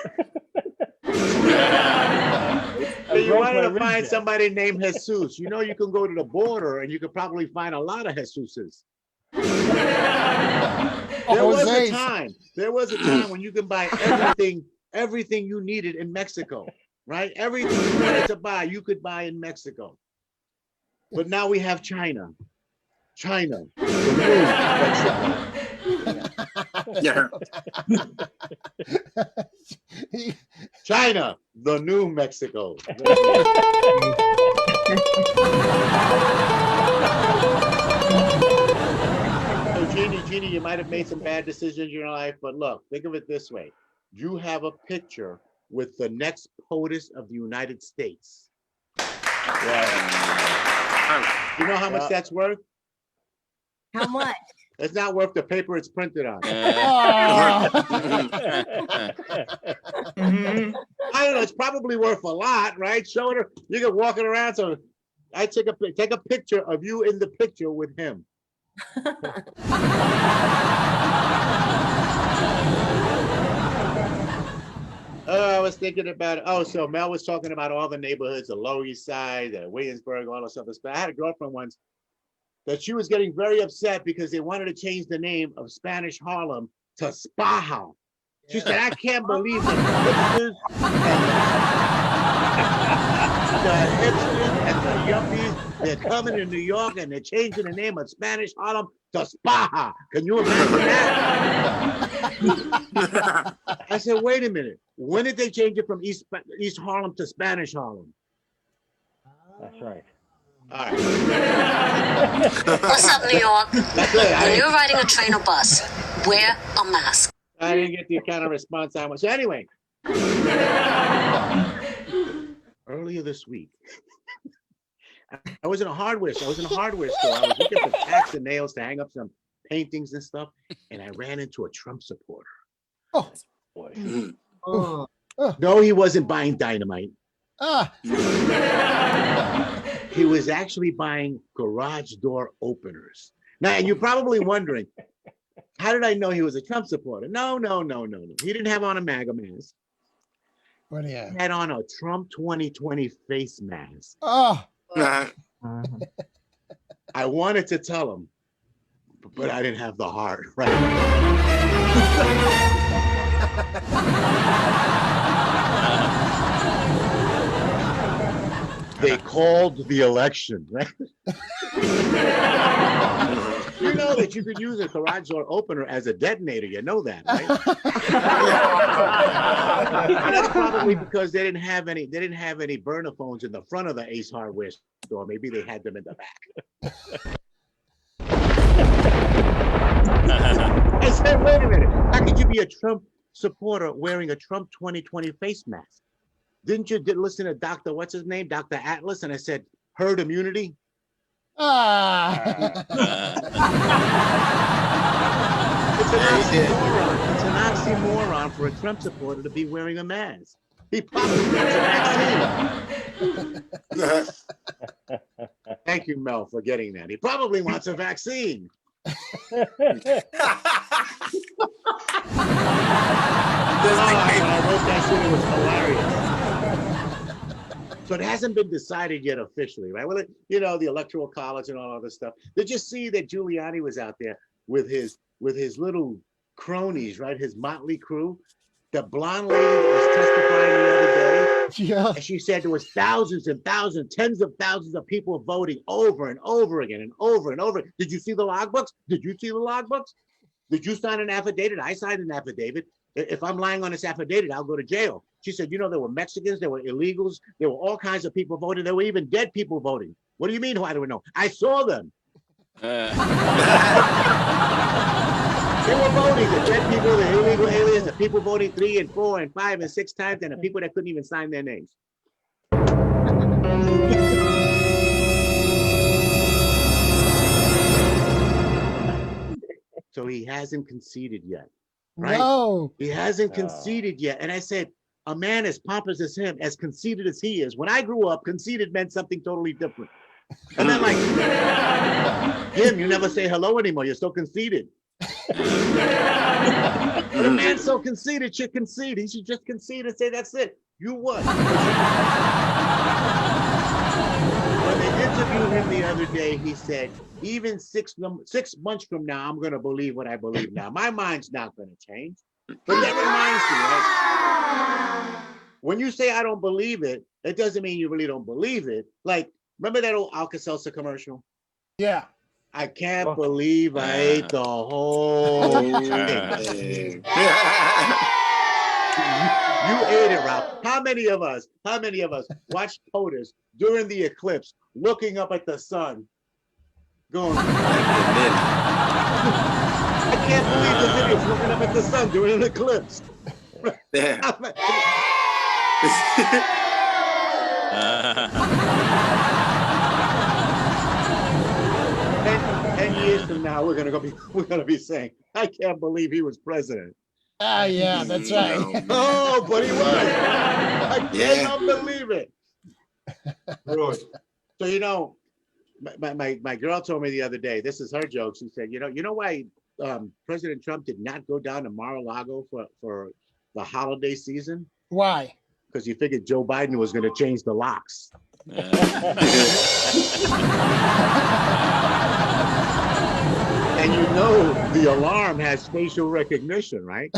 you wanted to find somebody named Jesus. You know, you can go to the border and you could probably find a lot of Jesuses. There was a time when you can buy everything you needed in Mexico, right? Everything you wanted to buy, you could buy in Mexico. But now we have China. China, the new Mexico. Yeah. China, the new Mexico. So Jeannie, you might have made some bad decisions in your life, but look, think of it this way. You have a picture with the next POTUS of the United States. Yeah. You know how much that's worth? How much? It's not worth the paper it's printed on. Oh. I don't know. It's probably worth a lot, right? Show her. You can walk it around. So I take a picture of you in the picture with him. I was thinking about. So Mel was talking about all the neighborhoods, the Lower East Side, Williamsburg, all that stuff. But I had a girlfriend once that she was getting very upset because they wanted to change the name of Spanish Harlem to Spaha. She said, I can't believe the hipsters and the yuppies, they're coming to New York and they're changing the name of Spanish Harlem to Spaha. Can you imagine that? I said, wait a minute. When did they change it from East Harlem to Spanish Harlem? That's right. All right. What's up, New York? When you're riding a train or bus, wear a mask. I didn't get the kind of response I want. So anyway, earlier this week, I was in a hardware store. I was looking for tacks and nails to hang up some paintings and stuff, and I ran into a Trump supporter. Oh, boy. No, he wasn't buying dynamite. He was actually buying garage door openers. Now, and you're probably wondering, how did I know he was a Trump supporter? No. He didn't have on a MAGA mask. What do you have? He had on a Trump 2020 face mask. Oh. I wanted to tell him, but I didn't have the heart, right? They called the election, right? You know that you could use a garage door opener as a detonator. You know that, right? And that's probably because they didn't have any burner phones in the front of the Ace Hardware store. Maybe they had them in the back. I said, wait a minute. How could you be a Trump supporter wearing a Trump 2020 face mask? Didn't you listen to Dr. What's his name? Dr. Atlas? And I said, herd immunity? It's an oxymoron for a Trump supporter to be wearing a mask. He probably wants a vaccine. Thank you, Mel, for getting that. He probably wants a vaccine. I wrote that shit, it was hilarious. So it hasn't been decided yet officially, right? Well, you know, the Electoral College and all other stuff. Did you see that Giuliani was out there with his little cronies, right? His motley crew. The blonde lady that was testifying the other day. Yeah. And she said there was thousands and thousands, tens of thousands of people voting over and over again and over and over. Did you see the logbooks? Did you see the logbooks? Did you sign an affidavit? I signed an affidavit. If I'm lying on this affidavit, I'll go to jail. She said, you know, there were Mexicans, there were illegals, there were all kinds of people voting. There were even dead people voting. What do you mean? Why do we know? I saw them. They were voting, the dead people, the illegal aliens, the people voting 3 and 4 and 5 and 6 times, and the people that couldn't even sign their names. So he hasn't conceded yet, right? No. He hasn't conceded yet. And I said, a man as pompous as him, as conceited as he is, when I grew up, conceited meant something totally different. And then like, Jim, you never say hello anymore. You're so conceited. The man's so conceited, should concede. He should just concede and say, that's it. You won. When they interviewed him the other day, he said, even 6 months from now, I'm going to believe what I believe now. My mind's not going to change. But that reminds me, right? When you say I don't believe it, it doesn't mean you really don't believe it. Like, remember that old Alka-Seltzer commercial? Yeah. I can't believe I ate the whole thing. You ate it, Ralph. How many of us watched POTUS during the eclipse, looking up at the sun, going, I can't believe this idiot's looking up at the sun during an eclipse. Years from now, we're gonna be saying, I can't believe he was president. Ah, yeah, that's right. Oh, but he was. I cannot believe it. So you know, my girl told me the other day. This is her joke. She said, you know why President Trump did not go down to Mar-a-Lago for the holiday season? Why? Because he figured Joe Biden was going to change the locks. And you know the alarm has facial recognition, right?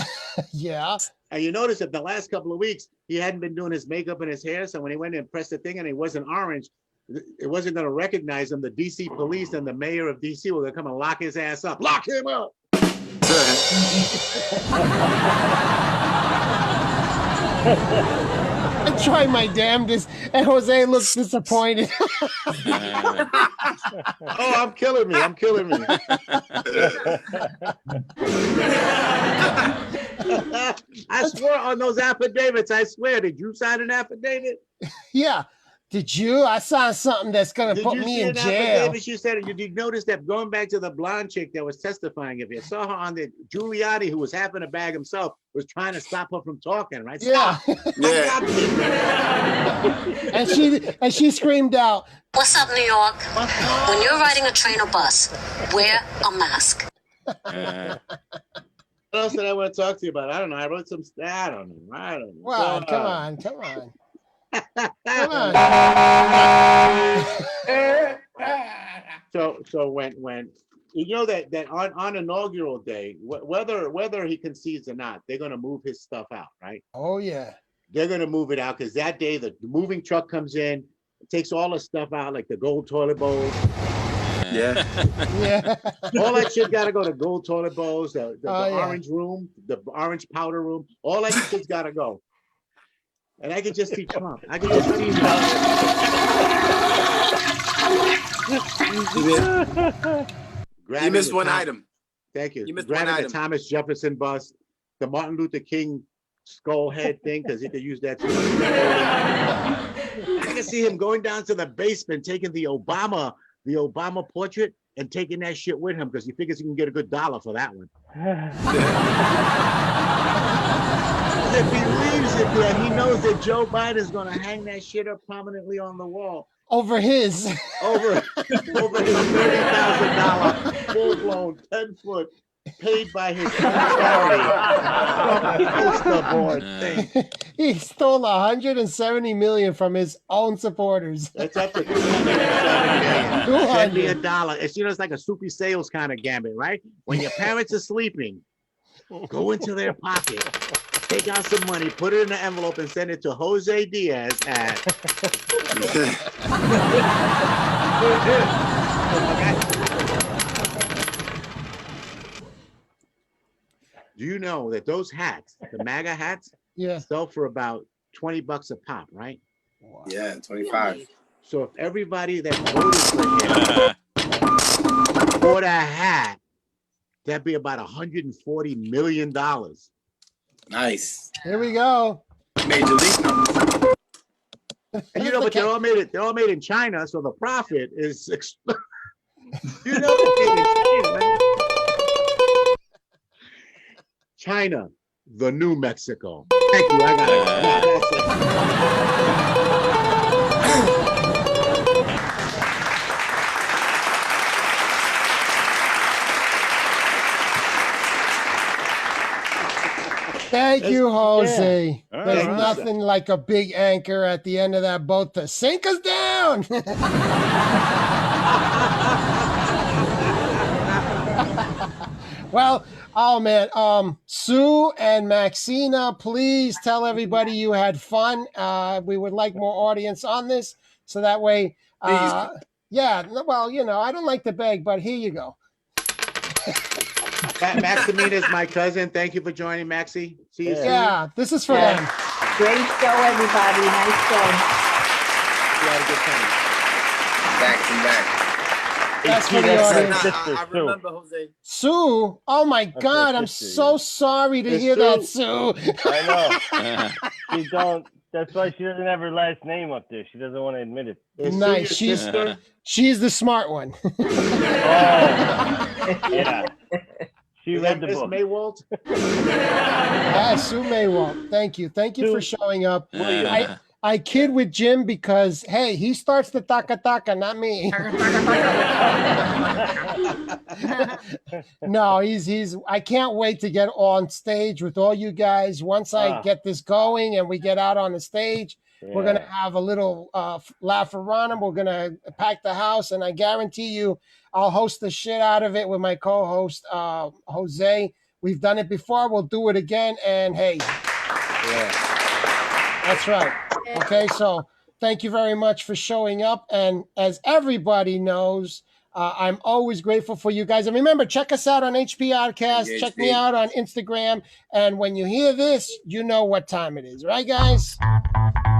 Yeah. And you notice that the last couple of weeks, he hadn't been doing his makeup and his hair. So when he went and pressed the thing and it wasn't orange, it wasn't going to recognize him. The DC police and the mayor of DC were going to come and lock his ass up. Lock him up! I tried my damnedest, and Jose looks disappointed. Oh, I'm killing me. I swear on those affidavits, I swear. Did you sign an affidavit? Yeah. Did you? I saw something that's going to put me in jail. She said, did you notice that going back to the blonde chick that was testifying, if you saw her on the Giuliani, who was having a bag himself, was trying to stop her from talking, right? Yeah. Yeah. And she screamed out, What's up, New York? When you're riding a train or bus, wear a mask. What else did I want to talk to you about? I don't know. I wrote some. I don't know. Well, come on. So when you know that on inaugural day, whether he concedes or not, they're gonna move his stuff out, right? Oh yeah. They're gonna move it out because that day the moving truck comes in, takes all the stuff out, like the gold toilet bowls. Yeah. Yeah. All that shit gotta go to gold toilet bowls, the orange room, the orange powder room, all that shit's gotta go. And I can just see Trump. I can just see You missed one item. Thank you. You missed grabbing one the item. Thomas Jefferson bust, the Martin Luther King skull head thing, because he could use that too. I can see him going down to the basement, taking the Obama portrait and taking that shit with him because he figures he can get a good dollar for that one. If he leaves it there, he knows that Joe Biden's going to hang that shit up prominently on the wall. Over his. Over his $30,000 full-blown 10-foot paid by his own charity poster board thing. He stole $170 million from his own supporters. That's up to $207 million. Send me $200. $1. It's, it's like a soupy sales kind of gambit, right? When your parents are sleeping, go into their pocket, take out some money, put it in an envelope, and send it to Jose Diaz at. Do you know that those hats, the MAGA hats, sell for about $20 a pop, right? Wow. Yeah, 25. So if everybody that voted for him bought a hat, that'd be about $140 million. Nice. Here we go. Major league numbers. And but they're all made in China, so the profit is they're made in China, right? China, the new Mexico. Thank you. I got it. Thank you, Jose. Yeah. There's Right. nothing like a big anchor at the end of that boat to sink us down. Well, oh man, Sue and Maxina, please tell everybody you had fun. We would like more audience on this, so that way, yeah. Well, I don't like to beg, but here you go. Maximina is my cousin. Thank you for joining, Maxie. See you soon. Yeah, this is for them. Great show, everybody. Nice show. You had a good time. Back. That's for the audience. I remember Jose. Sue, oh my God, I'm so sorry to hear that, Sue. I know. She don't. That's why she doesn't have her last name up there. She doesn't want to admit it. Nice. She's the smart one. Yeah. She read the Miss book. Maywalt? Yeah, Sue Maywalt. Thank you. Thank you for showing up. I kid with Jim because, hey, he starts the taka, not me. No, he's I can't wait to get on stage with all you guys. Once I get this going and we get out on the stage, we're going to have a little laugh around him. We're going to pack the house, and I guarantee you I'll host the shit out of it with my co-host, Jose. We've done it before. We'll do it again. And, hey, that's right. Okay, so thank you very much for showing up. And as everybody knows, I'm always grateful for you guys. And remember, check us out on HP Podcast. Check me out on Instagram. And when you hear this, you know what time it is. Right, guys?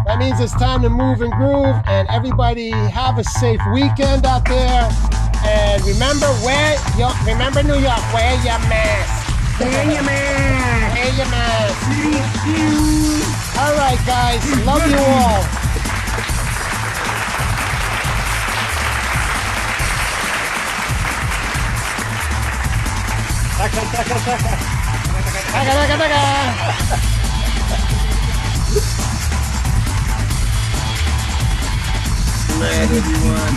That means it's time to move and groove. And everybody have a safe weekend out there. And remember, remember New York, wear your mask. Wear your mask. Wear your mask. All right, guys. Love you all. Glad everyone.